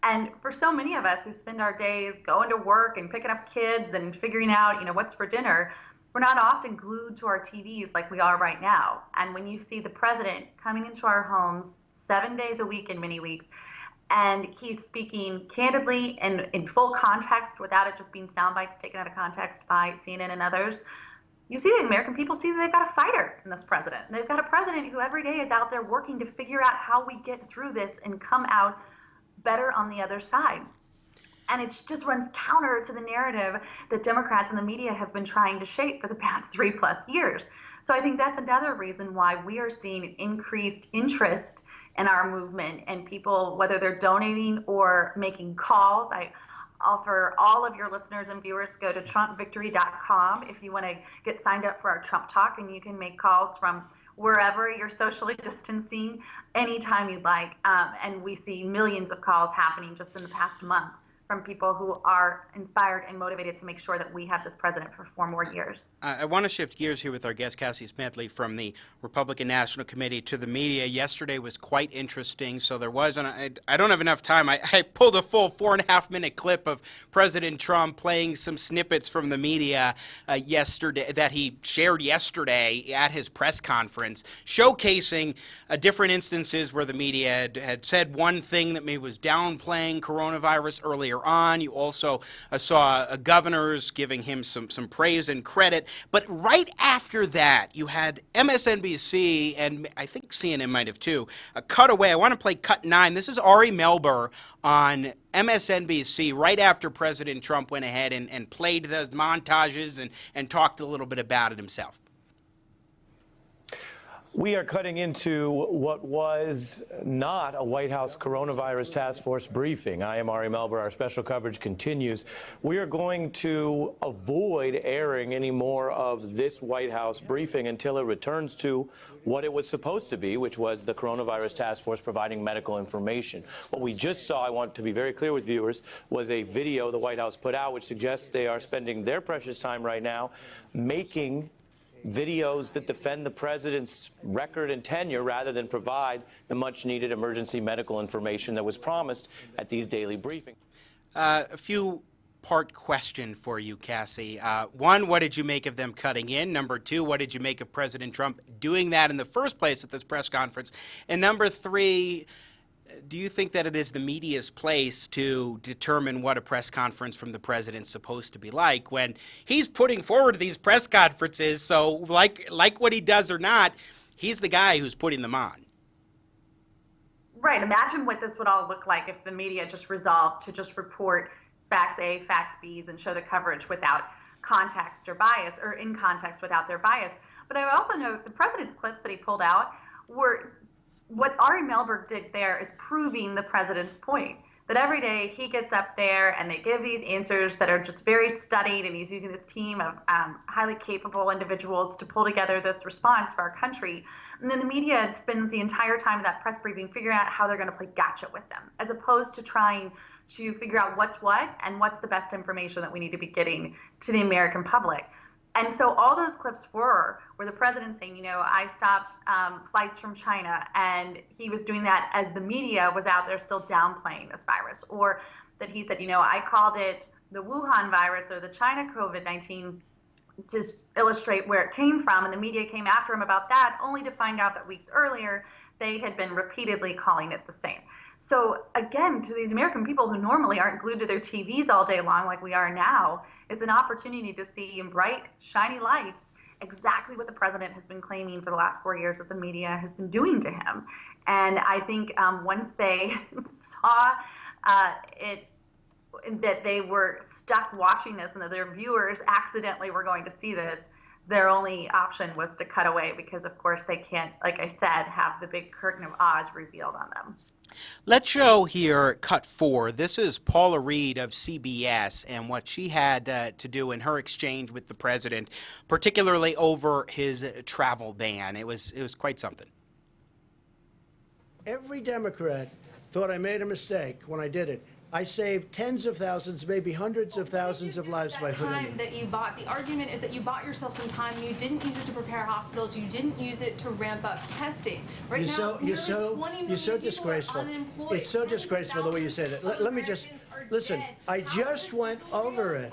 [SPEAKER 1] And for so many of us who spend our days going to work and picking up kids and figuring out, what's for dinner, we're not often glued to our TVs like we are right now. And when you see the president coming into our homes 7 days a week in many weeks, and he's speaking candidly and in full context without it just being sound bites taken out of context by CNN and others, you see the American people see that they've got a fighter in this president. They've got a president who every day is out there working to figure out how we get through this and come out better on the other side. And it just runs counter to the narrative that Democrats and the media have been trying to shape for the past 3+ years. So I think that's another reason why we are seeing increased interest in our movement, and people, whether they're donating or making calls. I offer all of your listeners and viewers go to TrumpVictory.com if you want to get signed up for our Trump Talk, and you can make calls from wherever you're socially distancing anytime you'd like. And we see millions of calls happening just in the past month from people who are inspired and motivated to make sure that we have this president for 4 more years. I
[SPEAKER 3] want to shift gears here with our guest, Cassie Smedley, from the Republican National Committee to the media. Yesterday was quite interesting. So there was, and I don't have enough time. I pulled a full 4.5-minute clip of President Trump playing some snippets from the media yesterday that he shared yesterday at his press conference, showcasing different instances where the media had said one thing that maybe was downplaying coronavirus earlier on. You also saw governors giving him some praise and credit. But right after that, you had MSNBC, and I think CNN might have too, a cutaway. I want to play cut 9. This is Ari Melber on MSNBC right after President Trump went ahead and played the montages and talked a little bit about it himself.
[SPEAKER 4] We are cutting into what was not a White House coronavirus task force briefing. I am Ari Melber. Our special coverage continues. We are going to avoid airing any more of this White House briefing until it returns to what it was supposed to be, which was the coronavirus task force providing medical information. What we just saw, I want to be very clear with viewers, was a video the White House put out which suggests they are spending their precious time right now making videos that defend the president's record and tenure rather than provide the much-needed emergency medical information that was promised at these daily briefings.
[SPEAKER 3] A few-part question for you, Cassie. 1, what did you make of them cutting in? Number 2, what did you make of President Trump doing that in the first place at this press conference? And number 3, do you think that it is the media's place to determine what a press conference from the president's supposed to be like when he's putting forward these press conferences? So like what he does or not, he's the guy who's putting them on.
[SPEAKER 1] Right. Imagine what this would all look like if the media just resolved to just report facts A, facts B's, and show the coverage without context or bias, or in context without their bias. But I would also note the president's clips that he pulled out were, what Ari Melber did there is proving the president's point, that every day he gets up there and they give these answers that are just very studied, and he's using this team of highly capable individuals to pull together this response for our country. And then the media spends the entire time of that press briefing figuring out how they're going to play gotcha with them, as opposed to trying to figure out what's what and what's the best information that we need to be getting to the American public. And so all those clips were the president saying, I stopped flights from China, and he was doing that as the media was out there still downplaying this virus, or that he said, I called it the Wuhan virus or the China COVID-19 to illustrate where it came from, and the media came after him about that, only to find out that weeks earlier they had been repeatedly calling it the same. So again, to these American people who normally aren't glued to their TVs all day long like we are now, it's an opportunity to see in bright, shiny lights exactly what the president has been claiming for the last 4 years that the media has been doing to him. And I think once they saw that they were stuck watching this and that their viewers accidentally were going to see this, their only option was to cut away because, of course, they can't, like I said, have the big curtain of Oz revealed on them.
[SPEAKER 3] Let's show here cut 4. This is Paula Reed of CBS and what she had to do in her exchange with the president, particularly over his travel ban. It was quite something.
[SPEAKER 7] Every Democrat thought I made a mistake when I did it. I saved tens of thousands, maybe hundreds of thousands of lives by putting it.
[SPEAKER 18] That you bought, the argument is that you bought yourself some time. You didn't use it to prepare hospitals. You didn't use it to ramp up testing. Right now,
[SPEAKER 7] you're so disgraceful. It's so disgraceful the way you said it. Let me just listen. I just went over it.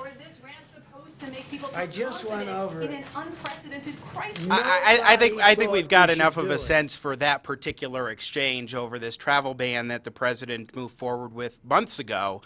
[SPEAKER 18] To make people
[SPEAKER 7] I just went over
[SPEAKER 18] in an unprecedented crisis.
[SPEAKER 3] I think we've got enough of a sense for that particular exchange over this travel ban that the president moved forward with months ago.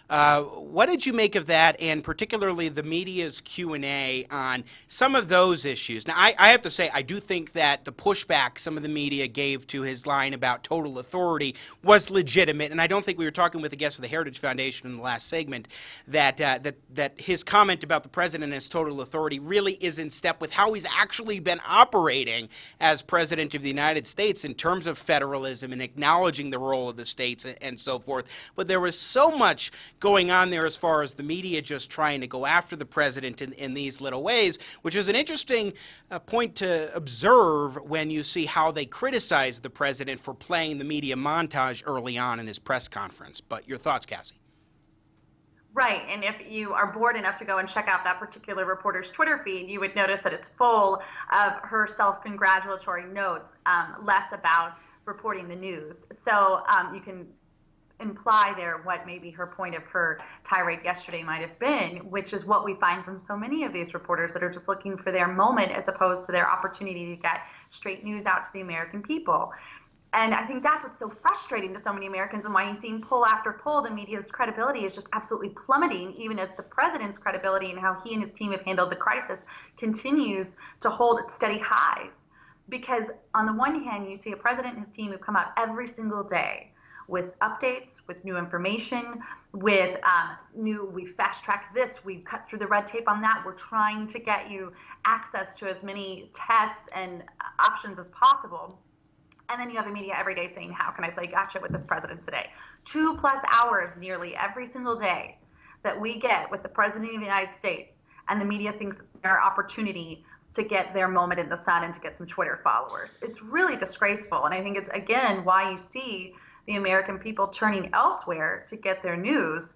[SPEAKER 3] What did you make of that, and particularly the media's Q&A on some of those issues? Now, I have to say, I do think that the pushback some of the media gave to his line about total authority was legitimate, and I don't think we were talking with a guest of the Heritage Foundation in the last segment that his comment about the president and his total authority really is in step with how he's actually been operating as president of the United States in terms of federalism and acknowledging the role of the states and so forth. But there was so much going on there as far as the media just trying to go after the president in these little ways, which is an interesting point to observe when you see how they criticize the president for playing the media montage early on in his press conference. But your thoughts, Cassie?
[SPEAKER 1] Right, and if you are bored enough to go and check out that particular reporter's Twitter feed, you would notice that it's full of her self-congratulatory notes, less about reporting the news. So you can imply there what maybe her point of her tirade yesterday might have been, which is what we find from so many of these reporters that are just looking for their moment as opposed to their opportunity to get straight news out to the American people. And I think that's what's so frustrating to so many Americans, and why you've seen poll after poll, the media's credibility is just absolutely plummeting, even as the president's credibility and how he and his team have handled the crisis continues to hold its steady highs. Because on the one hand, you see a president and his team who come out every single day with updates, with new information, with we fast-tracked this, we've cut through the red tape on that, we're trying to get you access to as many tests and options as possible. And then you have the media every day saying, how can I play gotcha with this president today? 2+ hours nearly every single day that we get with the president of the United States, and the media thinks it's their opportunity to get their moment in the sun and to get some Twitter followers. It's really disgraceful. And I think it's, again, why you see the American people turning elsewhere to get their news,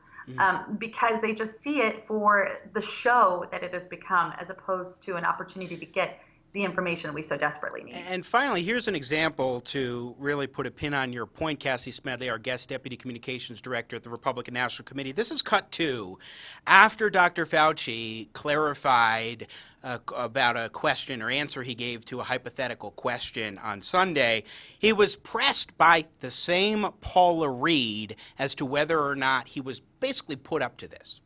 [SPEAKER 1] because they just see it for the show that it has become, as opposed to an opportunity to get the information we so desperately need.
[SPEAKER 3] And finally, here's an example to really put a pin on your point, Cassie Smedley, our guest deputy communications director at the Republican National Committee. This is cut 2. After Dr. Fauci clarified about a question or answer he gave to a hypothetical question on Sunday, he was pressed by the same Paula Reed as to whether or not he was basically put up to this.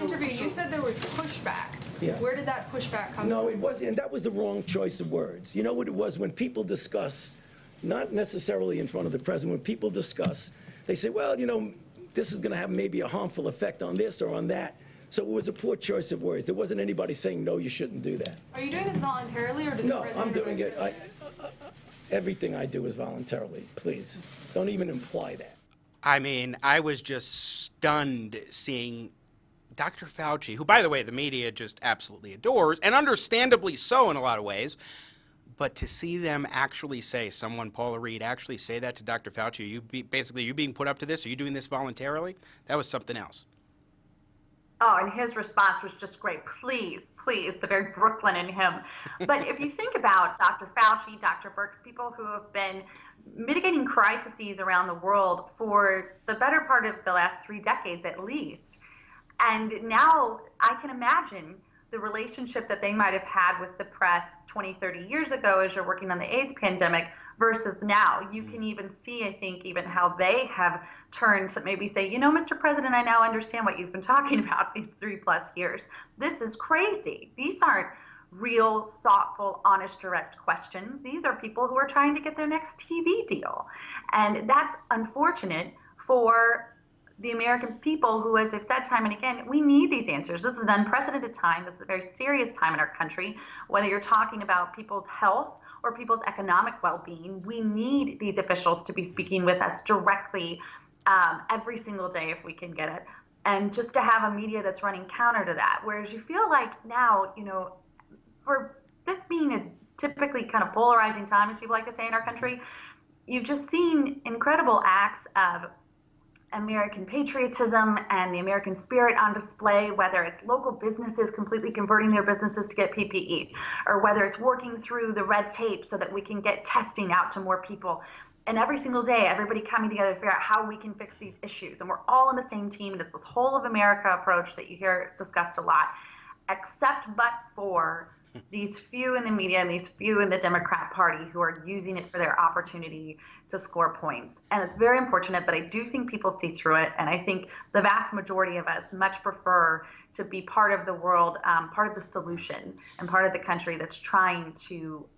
[SPEAKER 18] Interview, you said there was pushback.
[SPEAKER 24] Yeah.
[SPEAKER 18] Where did that pushback come from?
[SPEAKER 24] No, it wasn't, and that was the wrong choice of words. You know what it was? When people discuss, not necessarily in front of the president, when people discuss, they say, well, this is going to have maybe a harmful effect on this or on that. So it was a poor choice of words. There wasn't anybody saying, no, you shouldn't do that.
[SPEAKER 18] Are you doing this voluntarily, or did the president? No,
[SPEAKER 24] I'm doing it. Everything I do is voluntarily. Please, don't even imply that.
[SPEAKER 3] I mean, I was just stunned seeing Dr. Fauci, who, by the way, the media just absolutely adores, and understandably so in a lot of ways, But to see them actually say, someone, Paula Reed, actually say that to Dr. Fauci, are you being put up to this? Are you doing this voluntarily? That was something else.
[SPEAKER 1] Oh, and his response was just great. Please, please, the very Brooklyn in him. But if you think about Dr. Fauci, Dr. Birx, people who have been mitigating crises around the world for the better part of the last 3 decades at least, and now I can imagine the relationship that they might have had with the press 20, 30 years ago as you're working on the AIDS pandemic versus now. You can even see, I think, even how they have turned to maybe say, you know, Mr. President, I now understand what you've been talking about these 3+ years. This is crazy. These aren't real, thoughtful, honest, direct questions. These are people who are trying to get their next TV deal. And that's unfortunate for the American people who, as I've said time and again, we need these answers. This is an unprecedented time. This is a very serious time in our country. Whether you're talking about people's health or people's economic well-being, we need these officials to be speaking with us directly every single day if we can get it. And just to have a media that's running counter to that. Whereas you feel like now, you know, for this being a typically kind of polarizing time, as people like to say in our country, you've just seen incredible acts of American patriotism and the American spirit on display, whether it's local businesses completely converting their businesses to get PPE, or whether it's working through the red tape so that we can get testing out to more people. And every single day, everybody coming together to figure out how we can fix these issues. And we're all on the same team. And it's this whole of America approach that you hear discussed a lot, except but for these few in the media and these few in the Democrat Party who are using it for their opportunity to score points. And it's very unfortunate, but I do think people see through it. And I think the vast majority of us much prefer to be part of the world, part of the solution, and part of the country that's trying to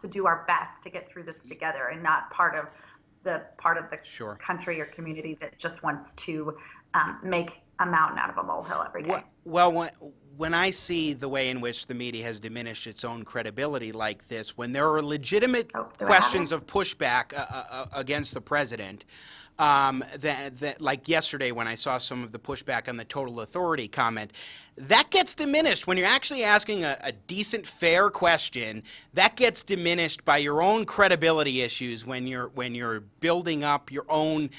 [SPEAKER 1] do our best to get through this together, and not part of the
[SPEAKER 3] Sure.
[SPEAKER 1] country or community that just wants to make a mountain out of a molehill every day.
[SPEAKER 3] Well, when I see the way in which the media has diminished its own credibility like this, when there are legitimate questions of pushback against the president, that like yesterday when I saw some of the pushback on the total authority comment, that gets diminished. When you're actually asking a decent, fair question, that gets diminished by your own credibility issues when you're building up your own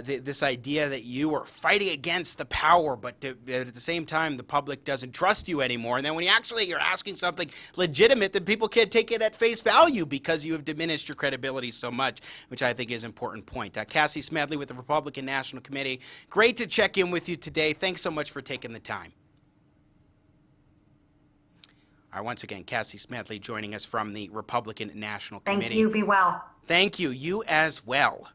[SPEAKER 3] this idea that you are fighting against the power, but at the same time the public doesn't trust you anymore. And then when you're asking something legitimate, then people can't take it at face value because you have diminished your credibility so much, which I think is an important point. Cassie Smedley with the Republican National Committee, great to check in with you today. Thanks so much for taking the time. All right, once again, Cassie Smedley joining us from the Republican National Committee.
[SPEAKER 1] Thank you. Be well.
[SPEAKER 3] Thank you. You as well.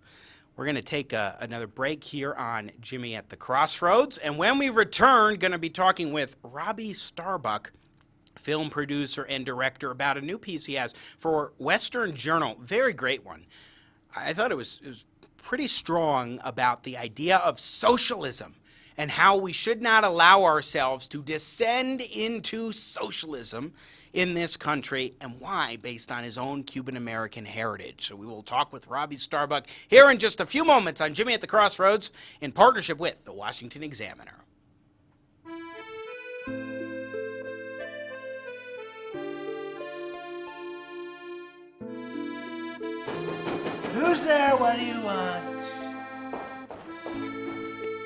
[SPEAKER 3] We're going to take another break here on Jimmy at the Crossroads. And when we return, going to be talking with Robby Starbuck, film producer and director, about a new piece he has for Western Journal. Very great one. I thought it was pretty strong about the idea of socialism and how we should not allow ourselves to descend into socialism in this country, and why, based on his own Cuban-American heritage. So we will talk with Robby Starbuck here in just a few moments on Jimmy at the Crossroads in partnership with the Washington Examiner.
[SPEAKER 2] Who's there? What do you want?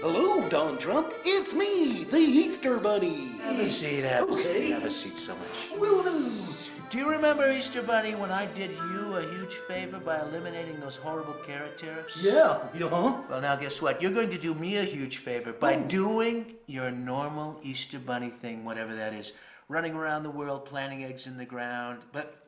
[SPEAKER 21] Hello, Donald Trump. It's me, the Easter Bunny.
[SPEAKER 2] Have a seat, have a seat, have a seat so much. Do you remember, Easter Bunny, when I did you a huge favor by eliminating those horrible carrot tariffs?
[SPEAKER 21] Yeah.
[SPEAKER 2] Well, now guess what? You're going to do me a huge favor by doing your normal Easter Bunny thing, whatever that is. Running around the world, planting eggs in the ground, but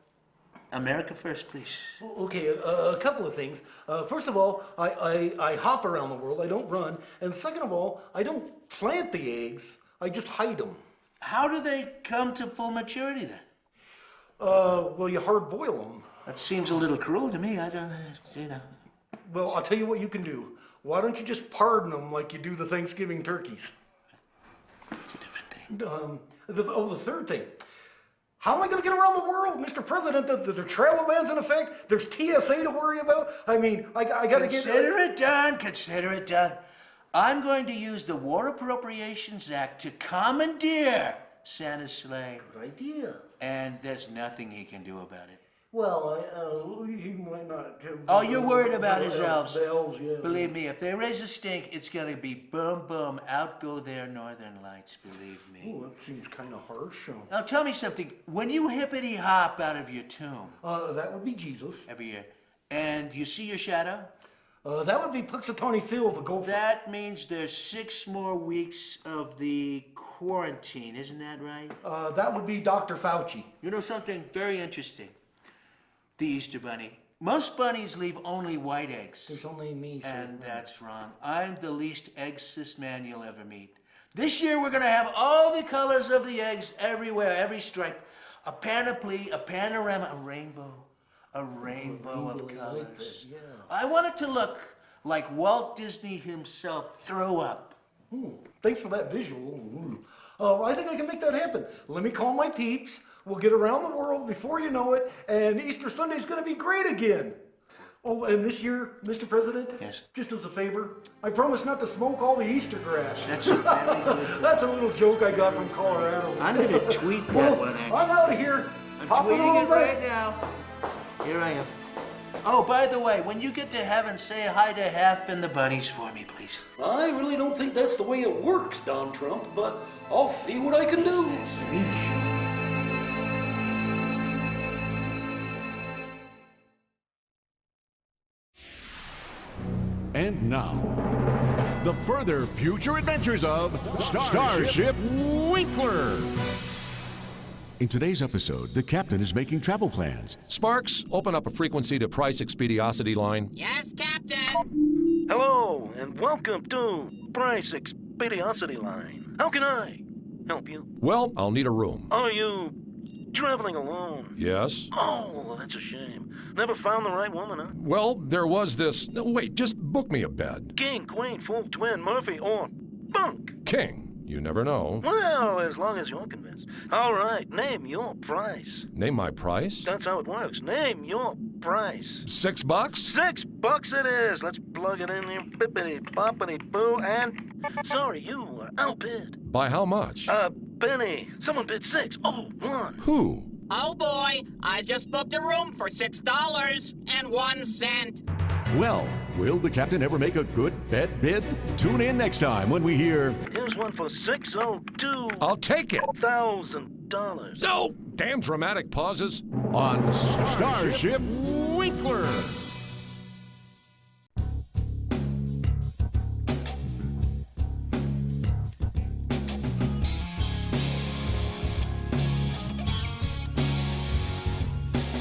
[SPEAKER 2] America first, please.
[SPEAKER 21] Okay, a couple of things. First of all, I hop around the world. I don't run. And second of all, I don't plant the eggs. I just hide them.
[SPEAKER 2] How do they come to full maturity then?
[SPEAKER 21] Well, you hard boil them.
[SPEAKER 2] That seems a little cruel to me. I don't,
[SPEAKER 21] Well, I'll tell you what you can do. Why don't you just pardon them like you do the Thanksgiving turkeys?
[SPEAKER 2] That's a different thing.
[SPEAKER 21] The third thing. How am I going to get around the world, Mr. President? The travel ban's in effect. There's TSA to worry about. I mean, I got to get...
[SPEAKER 2] Consider it done. Consider it done. I'm going to use the War Appropriations Act to commandeer Santa's sleigh.
[SPEAKER 21] Good idea.
[SPEAKER 2] And there's nothing he can do about it.
[SPEAKER 21] Well, he might not.
[SPEAKER 2] Oh, you're worried about his elves.
[SPEAKER 21] The elves, yeah.
[SPEAKER 2] Believe me, if they raise a stink, it's gonna be boom, boom, out go their northern lights, believe me.
[SPEAKER 21] Oh, that seems kind of harsh.
[SPEAKER 2] Now tell me something, when you hippity hop out of your tomb.
[SPEAKER 21] That would be Jesus.
[SPEAKER 2] Every year. And you see your shadow?
[SPEAKER 21] That would be Puxatawny Phil, the gopher.
[SPEAKER 2] That means there's 6 more weeks of the quarantine, isn't that right?
[SPEAKER 21] That would be Dr. Fauci.
[SPEAKER 2] You know something very interesting? The Easter Bunny. Most bunnies leave only white eggs.
[SPEAKER 21] There's only me, sir.
[SPEAKER 2] And that's wrong. I'm the least egg-cis man you'll ever meet. This year we're gonna have all the colors of the eggs everywhere, every stripe. A panoply, a panorama, a rainbow of colors.
[SPEAKER 21] Yeah.
[SPEAKER 2] I want it to look like Walt Disney himself threw up.
[SPEAKER 21] Thanks for that visual. I think I can make that happen. Let me call my peeps. We'll get around the world before you know it, and Easter Sunday's going to be great again. Oh, and this year, Mr. President,
[SPEAKER 2] yes,
[SPEAKER 21] just as a favor, I promise not to smoke all the Easter grass.
[SPEAKER 2] That's a very good.
[SPEAKER 21] That's a little joke I got from Colorado.
[SPEAKER 2] I'm going to tweet that one, actually.
[SPEAKER 21] I'm out of here.
[SPEAKER 2] I'm tweeting it right now. Here I am. Oh, by the way, when you get to heaven, say hi to Half and the bunnies for me, please.
[SPEAKER 21] I really don't think that's the way it works, Don Trump, but I'll see what I can do.
[SPEAKER 17] And now, the further future adventures of Starship Winkler. In today's episode, the captain is making travel plans.
[SPEAKER 19] Sparks, open up a frequency to price expediosity line.
[SPEAKER 22] Yes, Captain.
[SPEAKER 23] Hello, and welcome to Price Expediosity Line. How can I help you?
[SPEAKER 19] Well, I'll need a room.
[SPEAKER 23] Are you traveling alone?
[SPEAKER 19] Yes.
[SPEAKER 23] Oh, that's a shame. Never found the right woman, huh?
[SPEAKER 19] Well, there was this... No, wait, just book me a bed.
[SPEAKER 23] King, queen, full, twin, Murphy, or bunk.
[SPEAKER 19] King. You never know.
[SPEAKER 23] Well, as long as you're convinced. All right, name your price.
[SPEAKER 19] Name my price?
[SPEAKER 23] That's how it works. Name your price.
[SPEAKER 19] $6?
[SPEAKER 23] $6 it is. Let's plug it in here. Bippity, boppity, boo, and... Sorry, you were outbid.
[SPEAKER 19] By how much?
[SPEAKER 23] Penny. Someone bid 6. Oh, 1.
[SPEAKER 19] Who?
[SPEAKER 22] Oh, boy. I just booked a room for $6.01.
[SPEAKER 17] Well, will the captain ever make a good bed bid? Tune in next time when we hear...
[SPEAKER 23] Here's one for $602.
[SPEAKER 19] I'll take it.
[SPEAKER 23] $1,000.
[SPEAKER 19] Oh, damn dramatic pauses.
[SPEAKER 17] On Starship Winkler.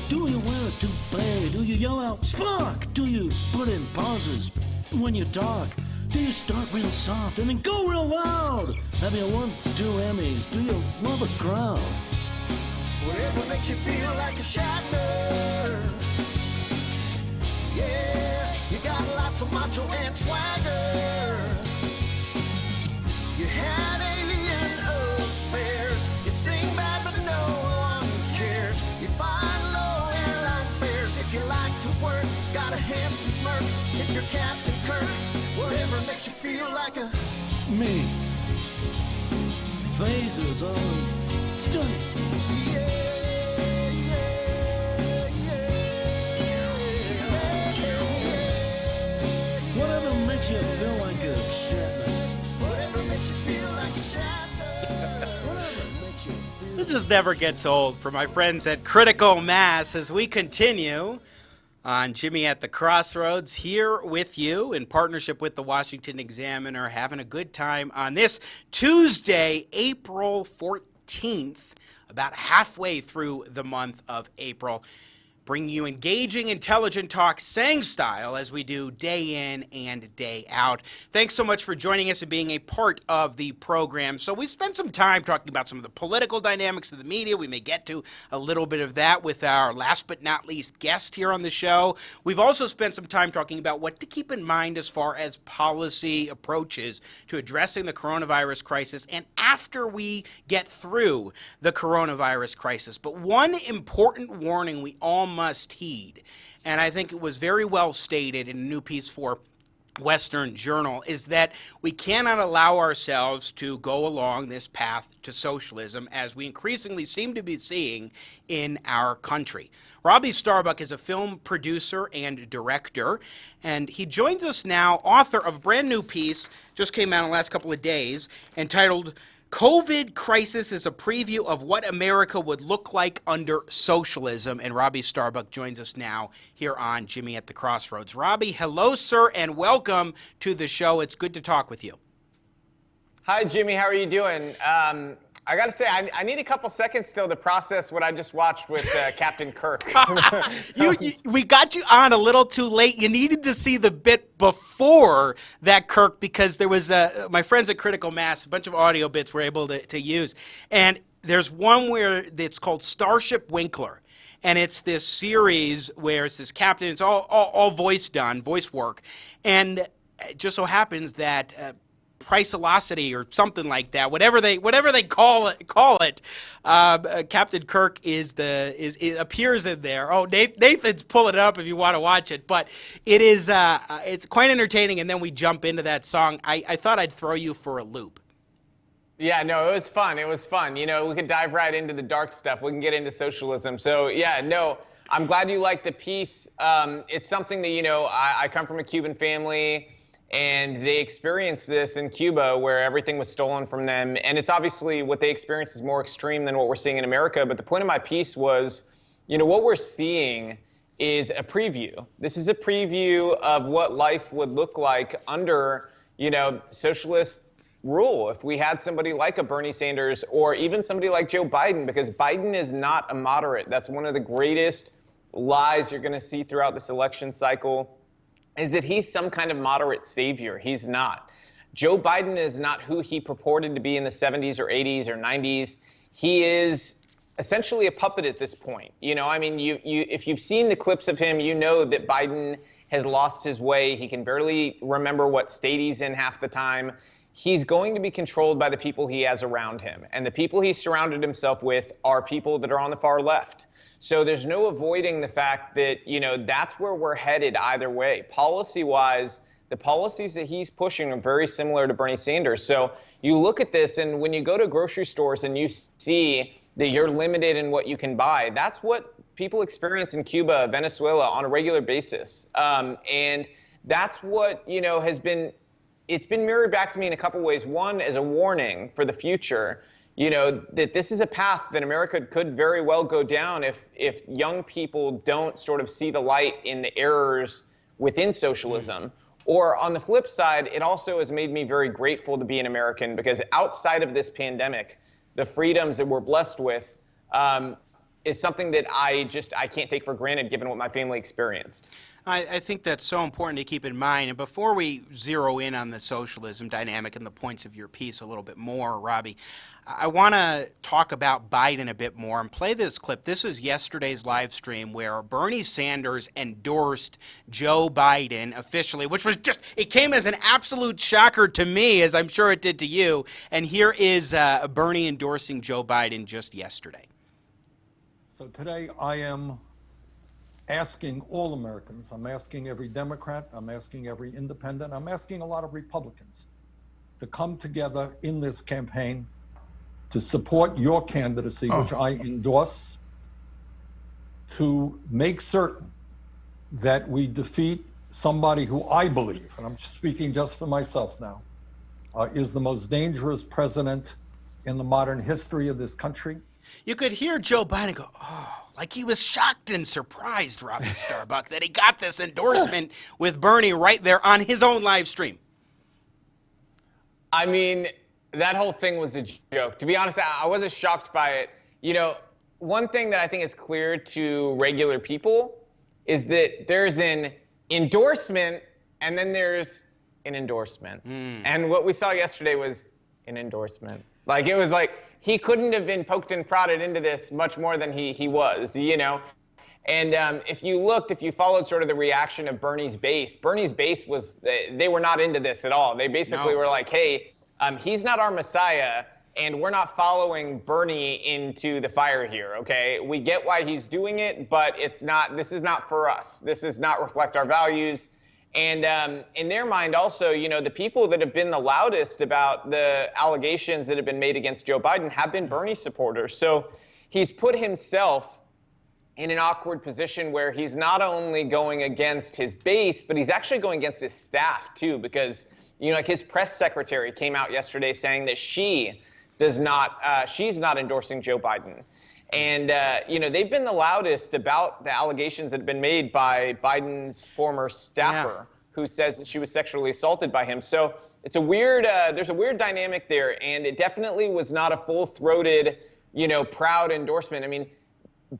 [SPEAKER 25] Do you wear a toupee? Do you yell out, Spark? Do you put in pauses when you talk? Do you start real soft and then go real loud? Have you won 2 Emmys? Do you love a crowd?
[SPEAKER 26] Whatever makes you feel like a Shatner. Yeah, you got lots of macho and swagger. You had alien affairs. You sing bad but no one cares. You find low airline fares. If you like to work, got a handsome smirk. If you're Captain Kirk, whatever makes you feel like a
[SPEAKER 25] Me. Phases on stunning. Whatever makes you feel like a Shatner.
[SPEAKER 26] Whatever makes you feel like a Shatner.
[SPEAKER 25] Whatever makes you feel.
[SPEAKER 3] It just never gets old for my friends at Critical Mass as we continue on Jimmy at the Crossroads, here with you in partnership with the Washington Examiner, having a good time on this Tuesday, April 14th, about halfway through the month of April. Bringing you engaging, intelligent talk, Sang style, as we do day in and day out. Thanks so much for joining us and being a part of the program. So we've spent some time talking about some of the political dynamics of the media. We may get to a little bit of that with our last but not least guest here on the show. We've also spent some time talking about what to keep in mind as far as policy approaches to addressing the coronavirus crisis and after we get through the coronavirus crisis. But one important warning we all must heed, and I think it was very well stated in a new piece for Western journal, is that we cannot allow ourselves to go along this path to socialism as we increasingly seem to be seeing in our country. Robby Starbuck is a film producer and director, and he joins us now, author of a brand new piece, just came out in the last couple of days, entitled COVID Crisis is a Preview of What America Would Look Like Under Socialism. And Robby Starbuck joins us now here on Jimmy at the Crossroads. Robby, hello, sir, and welcome to the show. It's good to talk with you.
[SPEAKER 5] Hi, Jimmy. How are you doing? I got to say, I need a couple seconds still to process what I just watched with Captain Kirk.
[SPEAKER 3] We got you on a little too late. You needed to see the bit before that, Kirk, because there was my friends at Critical Mass, a bunch of audio bits we're able to use. And there's one where it's called Starship Winkler. And it's this series where it's this captain. It's all voice done, voice work. And it just so happens that Pricelocity or something like that, whatever they call it. Captain Kirk appears in there. Oh, Nathan's pulling it up if you want to watch it, but it is it's quite entertaining. And then we jump into that song. I thought I'd throw you for a loop.
[SPEAKER 5] Yeah, no, it was fun. It was fun. You know, we could dive right into the dark stuff. We can get into socialism. So yeah, no, I'm glad you liked the piece. It's something that, you know, I come from a Cuban family. And they experienced this in Cuba where everything was stolen from them. And it's obviously what they experienced is more extreme than what we're seeing in America. But the point of my piece was, you know, what we're seeing is a preview. This is a preview of what life would look like under, you know, socialist rule. If we had somebody like a Bernie Sanders or even somebody like Joe Biden, because Biden is not a moderate. That's one of the greatest lies you're going to see throughout this election cycle. Is that he's some kind of moderate savior. He's not. Joe Biden is not who he purported to be in the 70s or 80s or 90s. He is essentially a puppet at this point. You know, I mean, if you've seen the clips of him, you know that Biden has lost his way. He can barely remember what state he's in half the time. He's going to be controlled by the people he has around him. And the people he's surrounded himself with are people that are on the far left. So there's no avoiding the fact that, you know, that's where we're headed either way. Policy-wise, the policies that he's pushing are very similar to Bernie Sanders. So you look at this, and when you go to grocery stores and you see that you're limited in what you can buy, that's what people experience in Cuba, Venezuela on a regular basis. And that's what, you know, it's been mirrored back to me in a couple ways. One, as a warning for the future, you know, that this is a path that America could very well go down if young people don't sort of see the light in the errors within socialism. Or on the flip side, it also has made me very grateful to be an American, because outside of this pandemic, the freedoms that we're blessed with is something that I can't take for granted given what my family experienced.
[SPEAKER 3] I think that's so important to keep in mind. And before we zero in on the socialism dynamic and the points of your piece a little bit more, Robby, I want to talk about Biden a bit more and play this clip. This is yesterday's live stream where Bernie Sanders endorsed Joe Biden officially, which was just, it came as an absolute shocker to me, as I'm sure it did to you. And here is Bernie endorsing Joe Biden just yesterday.
[SPEAKER 11] So today I am asking all Americans, I'm asking every Democrat, I'm asking every independent, I'm asking a lot of Republicans to come together in this campaign to support your candidacy, which I endorse, to make certain that we defeat somebody who I believe, and I'm speaking just for myself now, is the most dangerous president in the modern history of this country.
[SPEAKER 3] You could hear Joe Biden go, oh, like he was shocked and surprised, Robby Starbuck, that he got this endorsement with Bernie right there on his own live stream.
[SPEAKER 5] I mean, that whole thing was a joke. To be honest, I wasn't shocked by it. You know, one thing that I think is clear to regular people is that there's an endorsement and then there's an endorsement. And what we saw yesterday was an endorsement. Like, it was like, he couldn't have been poked and prodded into this much more than he was, you know? And if you followed sort of the reaction of Bernie's base was, they were not into this at all. They basically were like, hey, he's not our messiah, and we're not following Bernie into the fire here, okay? We get why he's doing it, but this is not for us. This does not reflect our values. And in their mind also, the people that have been the loudest about the allegations that have been made against Joe Biden have been Bernie supporters. So he's put himself in an awkward position where he's not only going against his base, but he's actually going against his staff too, because, like his press secretary came out yesterday saying that she's not endorsing Joe Biden. And, they've been the loudest about the allegations that have been made by Biden's former staffer, who says that she was sexually assaulted by him. So it's there's a weird dynamic there. And it definitely was not a full-throated, proud endorsement. I mean,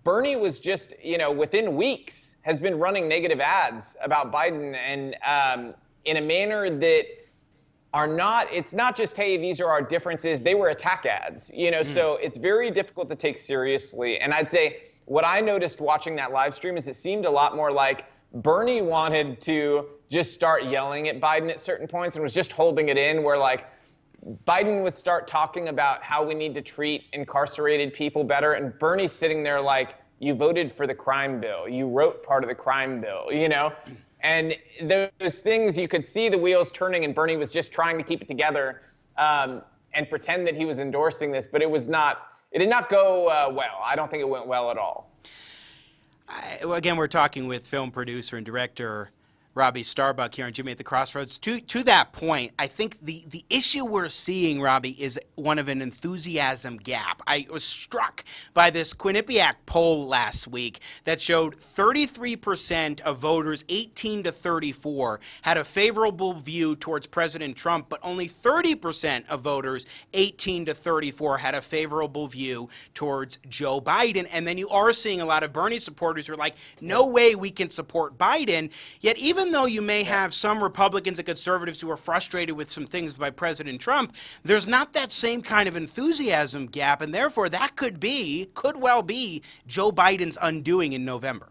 [SPEAKER 5] Bernie was just, within weeks has been running negative ads about Biden and in a manner that it's not just, hey, these are our differences. They were attack ads, so it's very difficult to take seriously. And I'd say what I noticed watching that live stream is it seemed a lot more like Bernie wanted to just start yelling at Biden at certain points and was just holding it in, where like Biden would start talking about how we need to treat incarcerated people better. And Bernie's sitting there like, you voted for the crime bill. You wrote part of the crime bill, And those things, you could see the wheels turning, and Bernie was just trying to keep it together and pretend that he was endorsing this, but it did not go well. I don't think it went well at all.
[SPEAKER 3] Again, we're talking with film producer and director Robby Starbuck here on Jimmy at the Crossroads. To that point, I think the issue we're seeing, Robby, is one of an enthusiasm gap. I was struck by this Quinnipiac poll last week that showed 33% of voters 18 to 34 had a favorable view towards President Trump, but only 30% of voters 18 to 34 had a favorable view towards Joe Biden. And then you are seeing a lot of Bernie supporters who are like, no way we can support Biden. Yet even though you may have some Republicans and conservatives who are frustrated with some things by President Trump, there's not that same kind of enthusiasm gap, and therefore that could well be Joe Biden's undoing in November.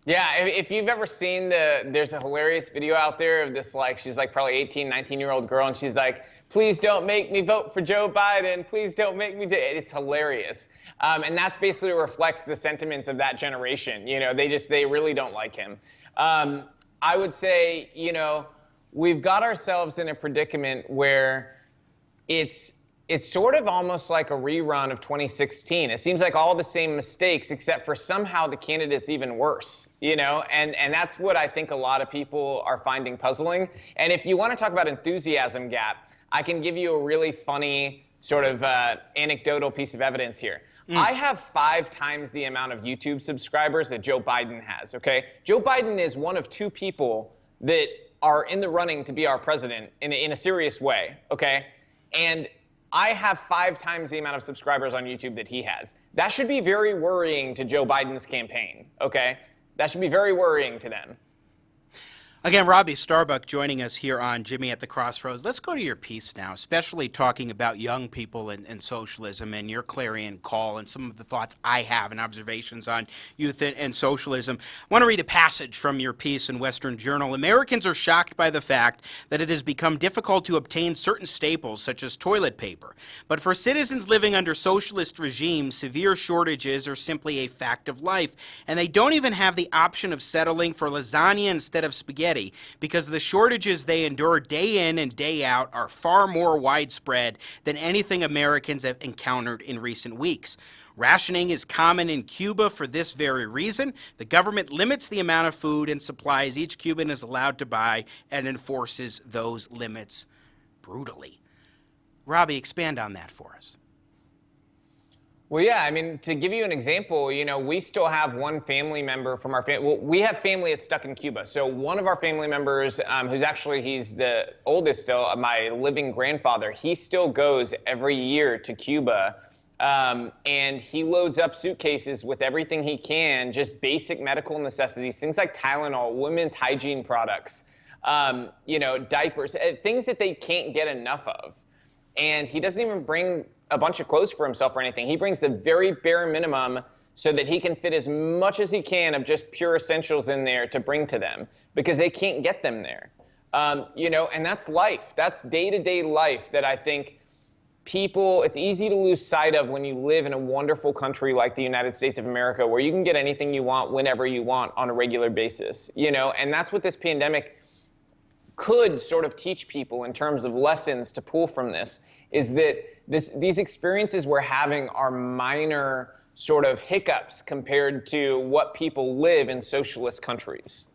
[SPEAKER 5] Yeah, if you've ever seen there's a hilarious video out there of this, she's probably 18, 19-year-old girl, and she's like, please don't make me vote for Joe Biden. Please don't make me do it. It's hilarious. And that's basically reflects the sentiments of that generation. They really don't like him. I would say, we've got ourselves in a predicament where it's sort of almost like a rerun of 2016. It seems like all the same mistakes, except for somehow the candidate's even worse, and that's what I think a lot of people are finding puzzling. And if you want to talk about enthusiasm gap, I can give you a really funny sort of anecdotal piece of evidence here. I have 5 times the amount of YouTube subscribers that Joe Biden has, okay? Joe Biden is one of 2 people that are in the running to be our president in a serious way, okay? And I have 5 times the amount of subscribers on YouTube that he has. That should be very worrying to Joe Biden's campaign, okay? That should be very worrying to them.
[SPEAKER 3] Again, Robby Starbuck joining us here on Jimmy at the Crossroads. Let's go to your piece now, especially talking about young people and socialism and your clarion call and some of the thoughts I have and observations on youth and socialism. I want to read a passage from your piece in Western Journal. Americans are shocked by the fact that it has become difficult to obtain certain staples such as toilet paper. But for citizens living under socialist regimes, severe shortages are simply a fact of life. And they don't even have the option of settling for lasagna instead of spaghetti, because the shortages they endure day in and day out are far more widespread than anything Americans have encountered in recent weeks. Rationing is common in Cuba for this very reason. The government limits the amount of food and supplies each Cuban is allowed to buy and enforces those limits brutally. Robby, expand on that for us.
[SPEAKER 5] Well, yeah, I mean, to give you an example, we still have one family member from our family. Well, we have family that's stuck in Cuba. So one of our family members, he's the oldest still, my living grandfather, he still goes every year to Cuba. And he loads up suitcases with everything he can, just basic medical necessities, things like Tylenol, women's hygiene products, diapers, things that they can't get enough of. And he doesn't even bring a bunch of clothes for himself or anything. He brings the very bare minimum so that he can fit as much as he can of just pure essentials in there to bring to them, because they can't get them there. And that's life. That's day-to-day life that I think it's easy to lose sight of when you live in a wonderful country like the United States of America, where you can get anything you want whenever you want on a regular basis, and that's what this pandemic could sort of teach people in terms of lessons to pull from this, is that these experiences we're having are minor sort of hiccups compared to what people live in socialist countries.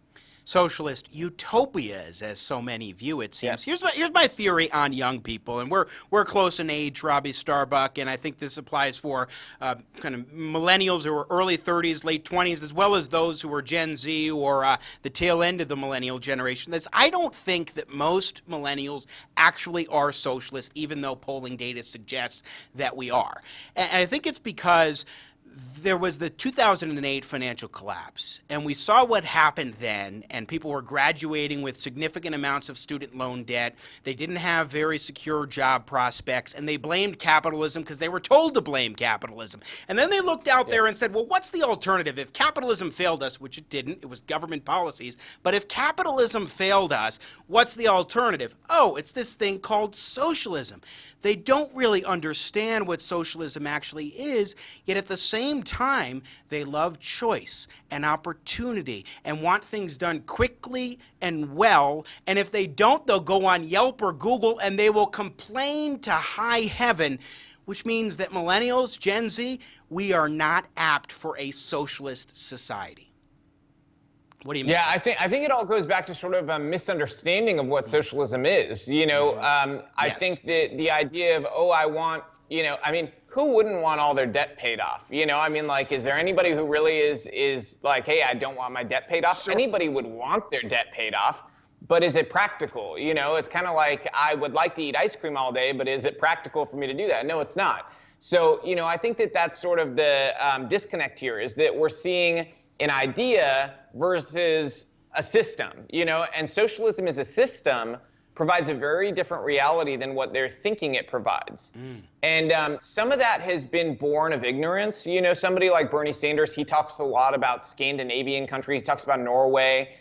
[SPEAKER 3] Socialist utopias, as so many view it seems. Here's my theory on young people, and we're close in age, Robby Starbuck, and I think this applies for kind of millennials who are early 30s, late 20s, as well as those who are Gen Z or the tail end of the millennial generation. I don't think that most millennials actually are socialist, even though polling data suggests that we are. And I think it's because there was the 2008 financial collapse, and we saw what happened then, and people were graduating with significant amounts of student loan debt. They didn't have very secure job prospects, and they blamed capitalism because they were told to blame capitalism. And then they looked out there and said, well, what's the alternative? If capitalism failed us, which it didn't, it was government policies, but if capitalism failed us, what's the alternative? Oh, it's this thing called socialism. They don't really understand what socialism actually is, yet at the same time, they love choice and opportunity and want things done quickly and well. And if they don't, they'll go on Yelp or Google and they will complain to high heaven, which means that millennials, Gen Z, we are not apt for a socialist society. What do you mean?
[SPEAKER 5] Yeah, I think it all goes back to sort of a misunderstanding of what socialism is. I think that the idea of, I want, who wouldn't want all their debt paid off? Is there anybody who really is like, hey, I don't want my debt paid off? Sure. Anybody would want their debt paid off, but is it practical? It's kind of like, I would like to eat ice cream all day, but is it practical for me to do that? No, it's not. So, I think that that's sort of the disconnect here, is that we're seeing an idea versus a system, and socialism as a system provides a very different reality than what they're thinking it provides. And some of that has been born of ignorance. Somebody like Bernie Sanders, he talks a lot about Scandinavian countries, he talks about Norway.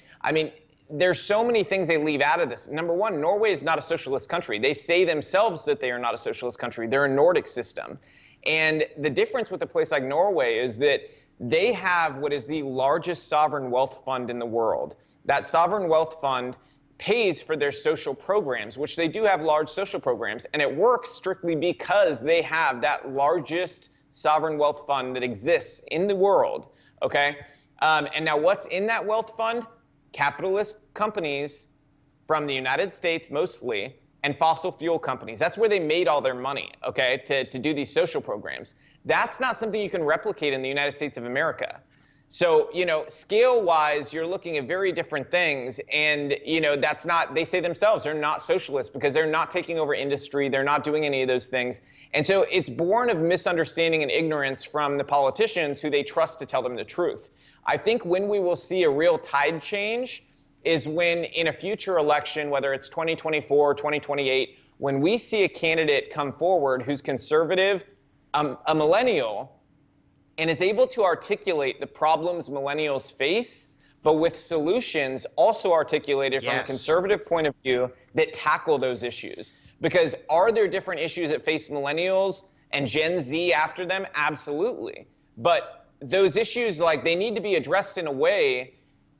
[SPEAKER 5] There's so many things they leave out of this. Number one, Norway is not a socialist country. They say themselves that they are not a socialist country. They're a Nordic system. And the difference with a place like Norway is that they have what is the largest sovereign wealth fund in the world. That sovereign wealth fund pays for their social programs, which they do have large social programs, and it works strictly because they have that largest sovereign wealth fund that exists in the world, okay? And now what's in that wealth fund? Capitalist companies from the United States mostly, and fossil fuel companies. That's where they made all their money, okay, to do these social programs. That's not something you can replicate in the United States of America. So, scale-wise, you're looking at very different things, and, that's not, they say themselves, they're not socialist because they're not taking over industry, they're not doing any of those things. And so it's born of misunderstanding and ignorance from the politicians who they trust to tell them the truth. I think when we will see a real tide change is when in a future election, whether it's 2024 or 2028, when we see a candidate come forward who's conservative, a millennial, and is able to articulate the problems millennials face, but with solutions also articulated from a conservative point of view that tackle those issues. Because are there different issues that face millennials and Gen Z after them? Absolutely. But those issues, they need to be addressed in a way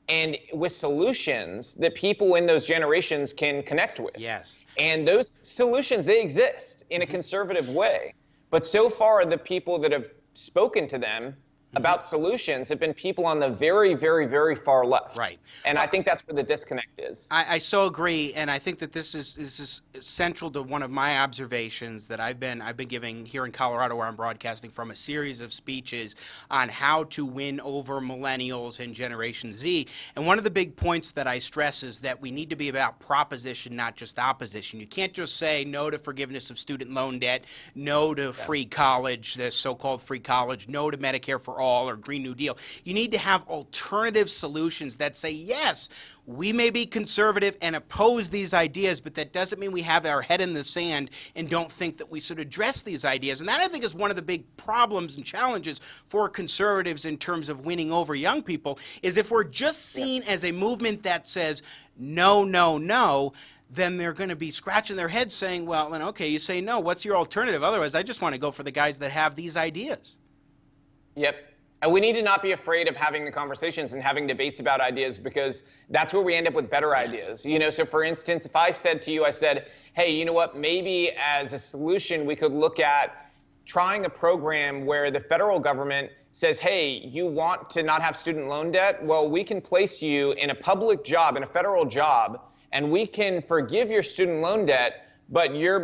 [SPEAKER 5] and with solutions that people in those generations can connect with.
[SPEAKER 3] Yes.
[SPEAKER 5] And those solutions, they exist in a conservative way. But so far, the people that have spoken to them about solutions have been people on the very, very, very far left.
[SPEAKER 3] Right.
[SPEAKER 5] And I think that's where the disconnect is.
[SPEAKER 3] I so agree, and I think that this is central to one of my observations that I've been giving here in Colorado, where I'm broadcasting from, a series of speeches on how to win over millennials and Generation Z. And one of the big points that I stress is that we need to be about proposition, not just opposition. You can't just say no to forgiveness of student loan debt, no to free college, the so-called free college, no to Medicare for all or Green New Deal. You need to have alternative solutions that say, yes, we may be conservative and oppose these ideas, but that doesn't mean we have our head in the sand and don't think that we should address these ideas. And that, I think, is one of the big problems and challenges for conservatives in terms of winning over young people, is if we're just seen as a movement that says no, no, no, then they're going to be scratching their heads saying, well, then, okay, you say no, what's your alternative? Otherwise, I just want to go for the guys that have these ideas.
[SPEAKER 5] Yep. And we need to not be afraid of having the conversations and having debates about ideas, because that's where we end up with better ideas. You know, so for instance, if I said to you, I said, hey, you know what, maybe as a solution, we could look at trying a program where the federal government says, hey, you want to not have student loan debt? Well, we can place you in a public job, in a federal job, and we can forgive your student loan debt, but you're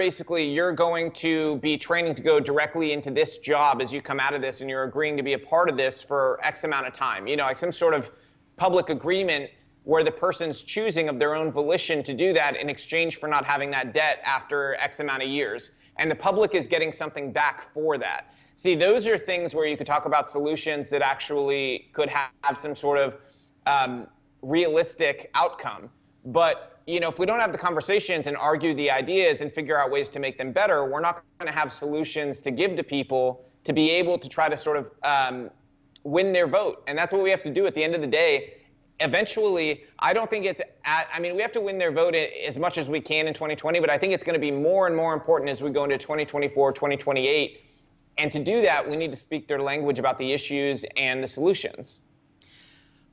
[SPEAKER 5] going to be training to go directly into this job as you come out of this, and you're agreeing to be a part of this for X amount of time. You know, like some sort of public agreement where the person's choosing of their own volition to do that in exchange for not having that debt after X amount of years. And the public is getting something back for that. See, those are things where you could talk about solutions that actually could have some sort of realistic outcome. But you know, if we don't have the conversations and argue the ideas and figure out ways to make them better, we're not going to have solutions to give to people to be able to try to sort of win their vote. And that's what we have to do at the end of the day. Eventually, I don't think we have to win their vote as much as we can in 2020, but I think it's going to be more and more important as we go into 2024, 2028. And to do that, we need to speak their language about the issues and the solutions.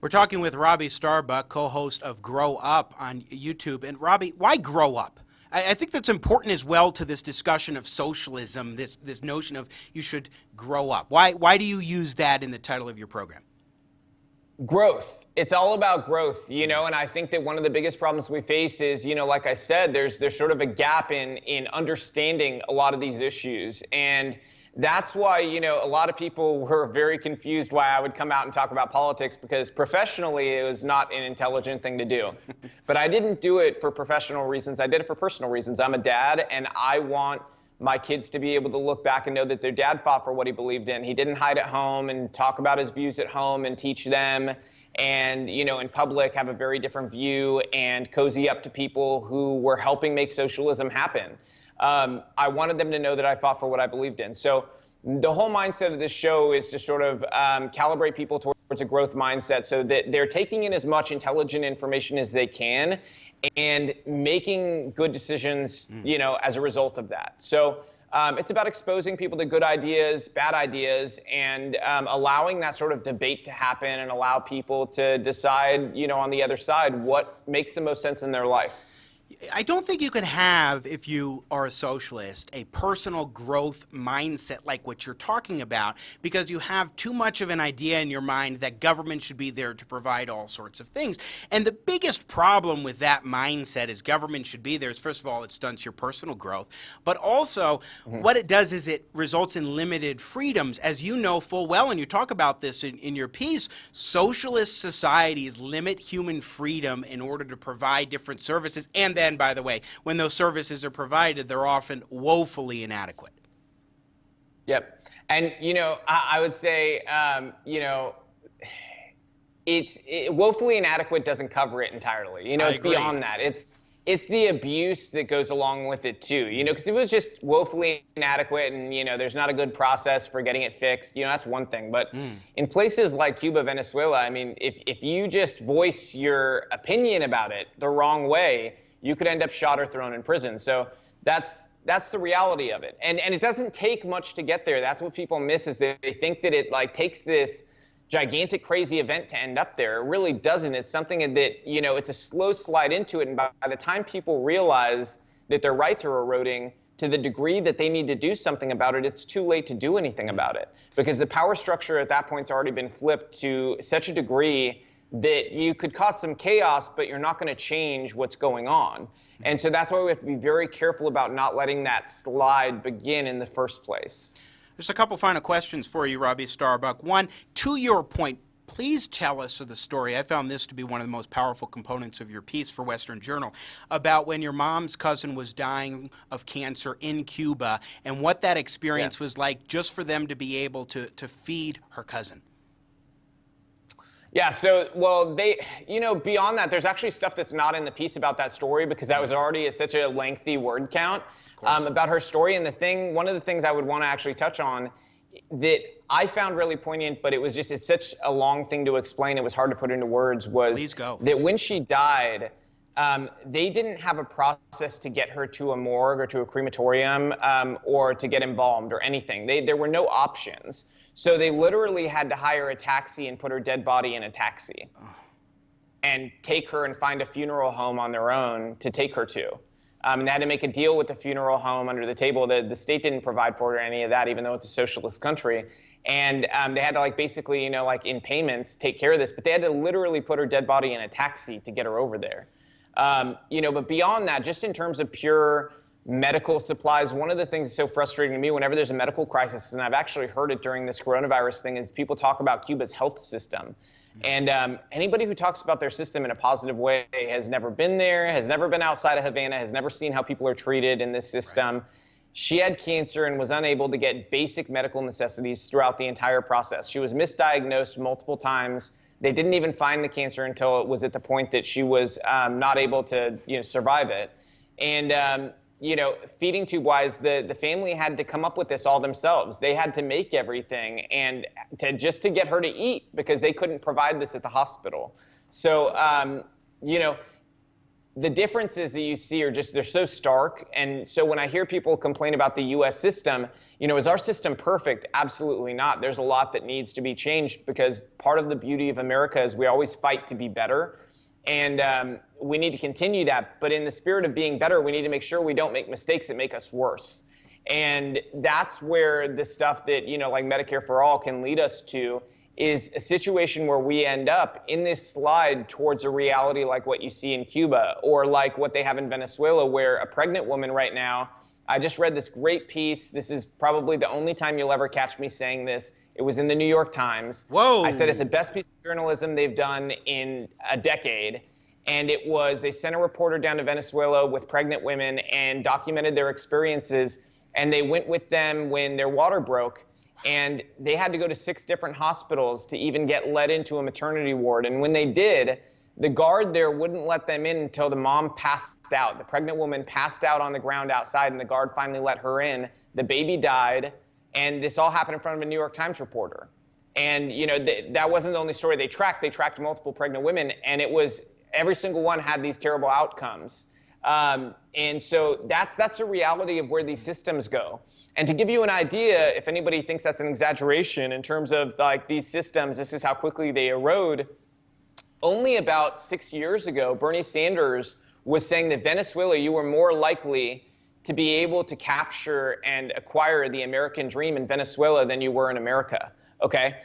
[SPEAKER 3] We're talking with Robby Starbuck, co-host of Grow Up on YouTube. And Robby, why grow up? I think that's important as well to this discussion of socialism, this notion of you should grow up. Why do you use that in the title of your program?
[SPEAKER 5] Growth. It's all about growth, you know, and I think that one of the biggest problems we face is, you know, like I said, there's sort of a gap in understanding a lot of these issues. And that's why, you know, a lot of people were very confused why I would come out and talk about politics, because professionally it was not an intelligent thing to do. But I didn't do it for professional reasons. I did it for personal reasons. I'm a dad, and I want my kids to be able to look back and know that their dad fought for what he believed in. He didn't hide at home and talk about his views at home and teach them, and, you know, in public have a very different view and cozy up to people who were helping make socialism happen. I wanted them to know that I fought for what I believed in. So the whole mindset of this show is to sort of calibrate people towards a growth mindset so that they're taking in as much intelligent information as they can and making good decisions, you know, as a result of that. So it's about exposing people to good ideas, bad ideas, and allowing that sort of debate to happen and allow people to decide, you know, on the other side what makes the most sense in their life.
[SPEAKER 3] I don't think you can have, if you are a socialist, a personal growth mindset like what you're talking about, because you have too much of an idea in your mind that government should be there to provide all sorts of things. And the biggest problem with that mindset is government should be there is, first of all, it stunts your personal growth, but also what it does is it results in limited freedoms. As you know full well, and you talk about this in your piece, socialist societies limit human freedom in order to provide different services, and then, by the way, when those services are provided, they're often woefully inadequate.
[SPEAKER 5] Yep. And, you know, I would say, you know, woefully inadequate doesn't cover it entirely. You know, it's beyond that. It's the abuse that goes along with it too. You know, because if it was just woefully inadequate and, you know, there's not a good process for getting it fixed, you know, that's one thing. But in places like Cuba, Venezuela, I mean, if you just voice your opinion about it the wrong way, you could end up shot or thrown in prison. So that's the reality of it. And it doesn't take much to get there. That's what people miss, is they think that it like takes this gigantic, crazy event to end up there. It really doesn't. It's something that, you know, it's a slow slide into it. And by the time people realize that their rights are eroding to the degree that they need to do something about it, it's too late to do anything about it, because the power structure at that point's already been flipped to such a degree that you could cause some chaos, but you're not going to change what's going on. And so that's why we have to be very careful about not letting that slide begin in the first place.
[SPEAKER 3] Just a couple final questions for you, Robby Starbuck. One, to your point, please tell us of the story. I found this to be one of the most powerful components of your piece for Western Journal, about when your mom's cousin was dying of cancer in Cuba and what that experience was like just for them to be able to feed her cousin.
[SPEAKER 5] Yeah, so, well, you know, beyond that, there's actually stuff that's not in the piece about that story, because that was already such a lengthy word count about her story. And one of the things I would want to actually touch on that I found really poignant, but it's such a long thing to explain, it was hard to put into words, was that when she died, they didn't have a process to get her to a morgue or to a crematorium or to get embalmed or anything. There were no options. So they literally had to hire a taxi and put her dead body in a taxi and take her and find a funeral home on their own to take her to. And they had to make a deal with the funeral home under the table. The state didn't provide for her or any of that, even though it's a socialist country. And they had to, like, basically, you know, like in payments, take care of this. But they had to literally put her dead body in a taxi to get her over there. You know, but beyond that, just in terms of pure medical supplies, one of the things that's so frustrating to me whenever there's a medical crisis, and I've actually heard it during this coronavirus thing, is people talk about Cuba's health system. And anybody who talks about their system in a positive way has never been there, has never been outside of Havana, has never seen how people are treated in this system. Right. She had cancer and was unable to get basic medical necessities throughout the entire process. She was misdiagnosed multiple times. They didn't even find the cancer until it was at the point that she was not able to, you know, survive it. And, you know, feeding tube wise, the family had to come up with this all themselves. They had to make everything and just to get her to eat because they couldn't provide this at the hospital. So, you know, the differences that you see are just, they're so stark. And so when I hear people complain about the US system, you know, is our system perfect? Absolutely not. There's a lot that needs to be changed because part of the beauty of America is we always fight to be better. And we need to continue that. But in the spirit of being better, we need to make sure we don't make mistakes that make us worse. And that's where the stuff that, you know, like Medicare for All can lead us to is a situation where we end up in this slide towards a reality like what you see in Cuba or like what they have in Venezuela, where a pregnant woman right now, I just read this great piece. This is probably the only time you'll ever catch me saying this. It was in the New York Times.
[SPEAKER 3] Whoa.
[SPEAKER 5] I said it's the best piece of journalism they've done in a decade. And it was, they sent a reporter down to Venezuela with pregnant women and documented their experiences. And they went with them when their water broke. And they had to go to 6 different hospitals to even get let into a maternity ward. And when they did, the guard there wouldn't let them in until the mom passed out. The pregnant woman passed out on the ground outside, and the guard finally let her in. The baby died. And this all happened in front of a New York Times reporter. And, you know, that wasn't the only story they tracked. They tracked multiple pregnant women, and it was every single one had these terrible outcomes. And so that's a reality of where these systems go. And to give you an idea, if anybody thinks that's an exaggeration in terms of like these systems, this is how quickly they erode. Only about 6 years ago, Bernie Sanders was saying that Venezuela, you were more likely to be able to capture and acquire the American dream in Venezuela than you were in America, okay?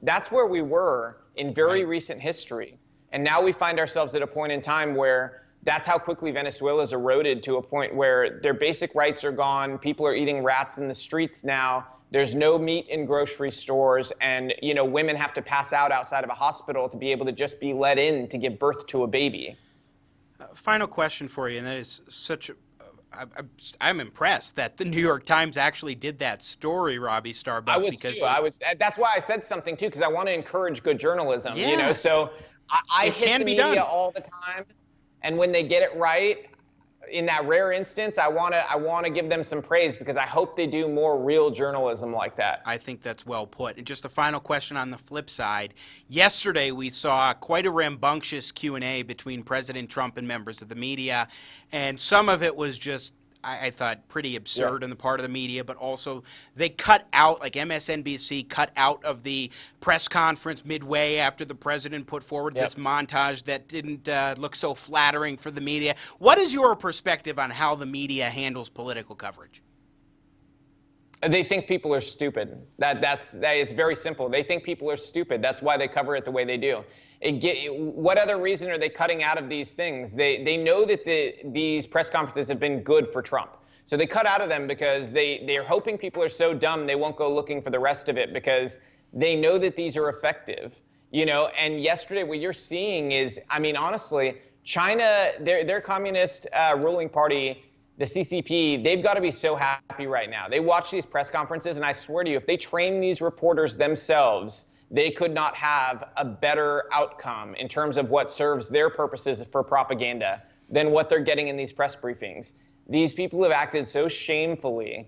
[SPEAKER 5] That's where we were in very recent history. And now we find ourselves at a point in time where that's how quickly Venezuela's eroded to a point where their basic rights are gone. People are eating rats in the streets now. There's no meat in grocery stores. And, you know, women have to pass out outside of a hospital to be able to just be let in to give birth to a baby.
[SPEAKER 3] Final question for you, and that is such a... I'm impressed that the New York Times actually did that story, Robby Starbuck.
[SPEAKER 5] I was too. That's why I said something too, because I want to encourage good journalism. Yeah. You know, so I hit the media all the time, and when they get it right, in that rare instance, I want to give them some praise because I hope they do more real journalism like that.
[SPEAKER 3] I think that's well put. And just a final question on the flip side. Yesterday, we saw quite a rambunctious Q&A between President Trump and members of the media, and some of it was just, I thought, pretty absurd on the part of the media, but also they cut out, like MSNBC cut out of the press conference midway after the president put forward this montage that didn't look so flattering for the media. What is your perspective on how the media handles political coverage?
[SPEAKER 5] They think people are stupid. It's very simple. They think people are stupid. That's why they cover it the way they do. What other reason are they cutting out of these things? They know that these press conferences have been good for Trump. So they cut out of them because they're hoping people are so dumb they won't go looking for the rest of it because they know that these are effective. You know, and yesterday what you're seeing is, I mean, honestly, China, their communist ruling party, the CCP, they've got to be so happy right now. They watch these press conferences, and I swear to you, if they train these reporters themselves, they could not have a better outcome in terms of what serves their purposes for propaganda than what they're getting in these press briefings. These people have acted so shamefully.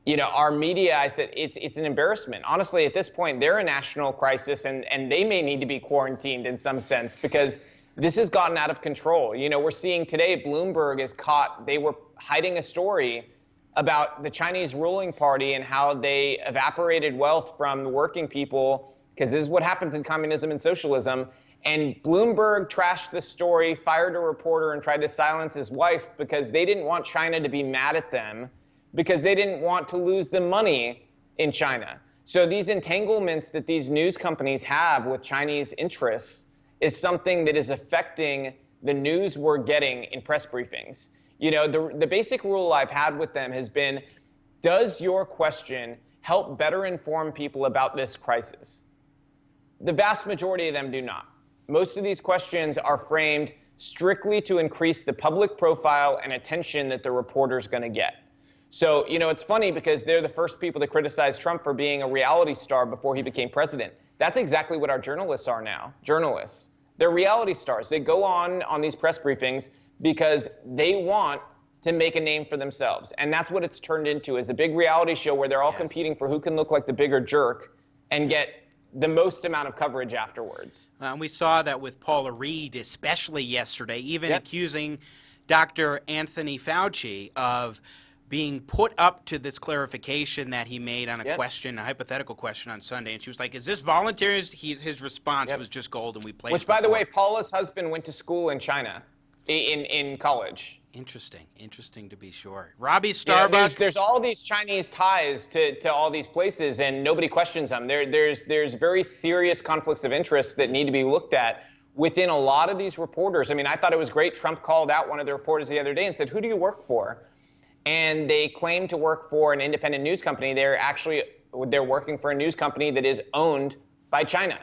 [SPEAKER 5] You know, our media, I said, it's an embarrassment. Honestly, at this point, they're a national crisis, and they may need to be quarantined in some sense because this has gotten out of control. You know, we're seeing today Bloomberg is caught. They were hiding a story about the Chinese ruling party and how they evaporated wealth from the working people, because this is what happens in communism and socialism. And Bloomberg trashed the story, fired a reporter, and tried to silence his wife because they didn't want China to be mad at them, because they didn't want to lose the money in China. So these entanglements that these news companies have with Chinese interests is something that is affecting the news we're getting in press briefings. You know, the basic rule I've had with them has been, does your question help better inform people about this crisis? The vast majority of them do not. Most of these questions are framed strictly to increase the public profile and attention that the reporter's going to get. So, you know, it's funny because they're the first people to criticize Trump for being a reality star before he became president. That's exactly what our journalists are now, journalists. They're reality stars. They go on these press briefings because they want to make a name for themselves. And that's what it's turned into, is a big reality show where they're all competing for who can look like the bigger jerk and get the most amount of coverage afterwards.
[SPEAKER 3] We saw that with Paula Reed, especially yesterday, even accusing Dr. Anthony Fauci of being put up to this clarification that he made on a question, a hypothetical question on Sunday. And she was like, is this voluntary? His response was just gold, and we played
[SPEAKER 5] Which, by the way, Paula's husband went to school in China, in college.
[SPEAKER 3] Interesting to be sure. Robby Starbuck.
[SPEAKER 5] Yeah, there's all these Chinese ties to all these places, and nobody questions them. There's very serious conflicts of interest that need to be looked at within a lot of these reporters. I mean, I thought it was great. Trump called out one of the reporters the other day and said, who do you work for? And they claim to work for an independent news company. They're working for a news company that is owned by China.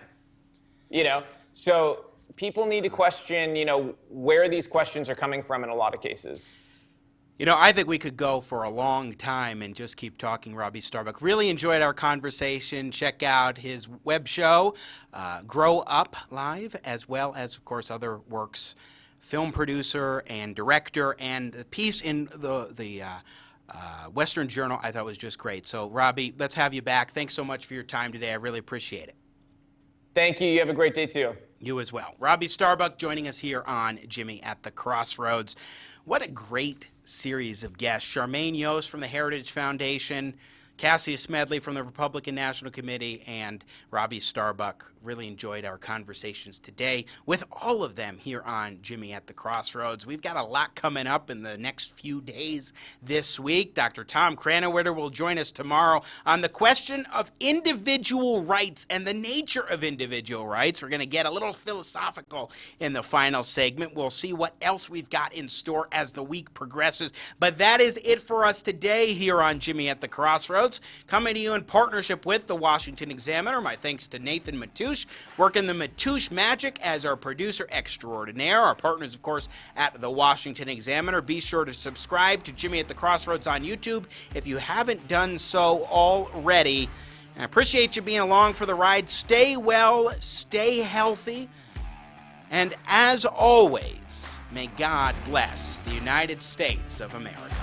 [SPEAKER 5] You know, so people need to question, you know, where these questions are coming from in a lot of cases.
[SPEAKER 3] You know, I think we could go for a long time and just keep talking Robby Starbuck. Really enjoyed our conversation. Check out his web show, Grow Up Live, as well as, of course, other works. Film producer and director, and the piece in the Western Journal I thought was just great. So, Robby, let's have you back. Thanks so much for your time today. I really appreciate it.
[SPEAKER 5] Thank you. You have a great day, too.
[SPEAKER 3] You as well. Robby Starbuck joining us here on Jimmy at the Crossroads. What a great series of guests. Charmaine Yoest from the Heritage Foundation, Cassie Smedley from the Republican National Committee, and Robby Starbuck. Really enjoyed our conversations today with all of them here on Jimmy at the Crossroads. We've got a lot coming up in the next few days this week. Dr. Tom Krannawitter will join us tomorrow on the question of individual rights and the nature of individual rights. We're going to get a little philosophical in the final segment. We'll see what else we've got in store as the week progresses. But that is it for us today here on Jimmy at the Crossroads. Coming to you in partnership with the Washington Examiner. My thanks to Nathan Matoush, working the Matoush magic as our producer extraordinaire. Our partners, of course, at the Washington Examiner. Be sure to subscribe to Jimmy at the Crossroads on YouTube if you haven't done so already. I appreciate you being along for the ride. Stay well, stay healthy, and as always, may God bless the United States of America.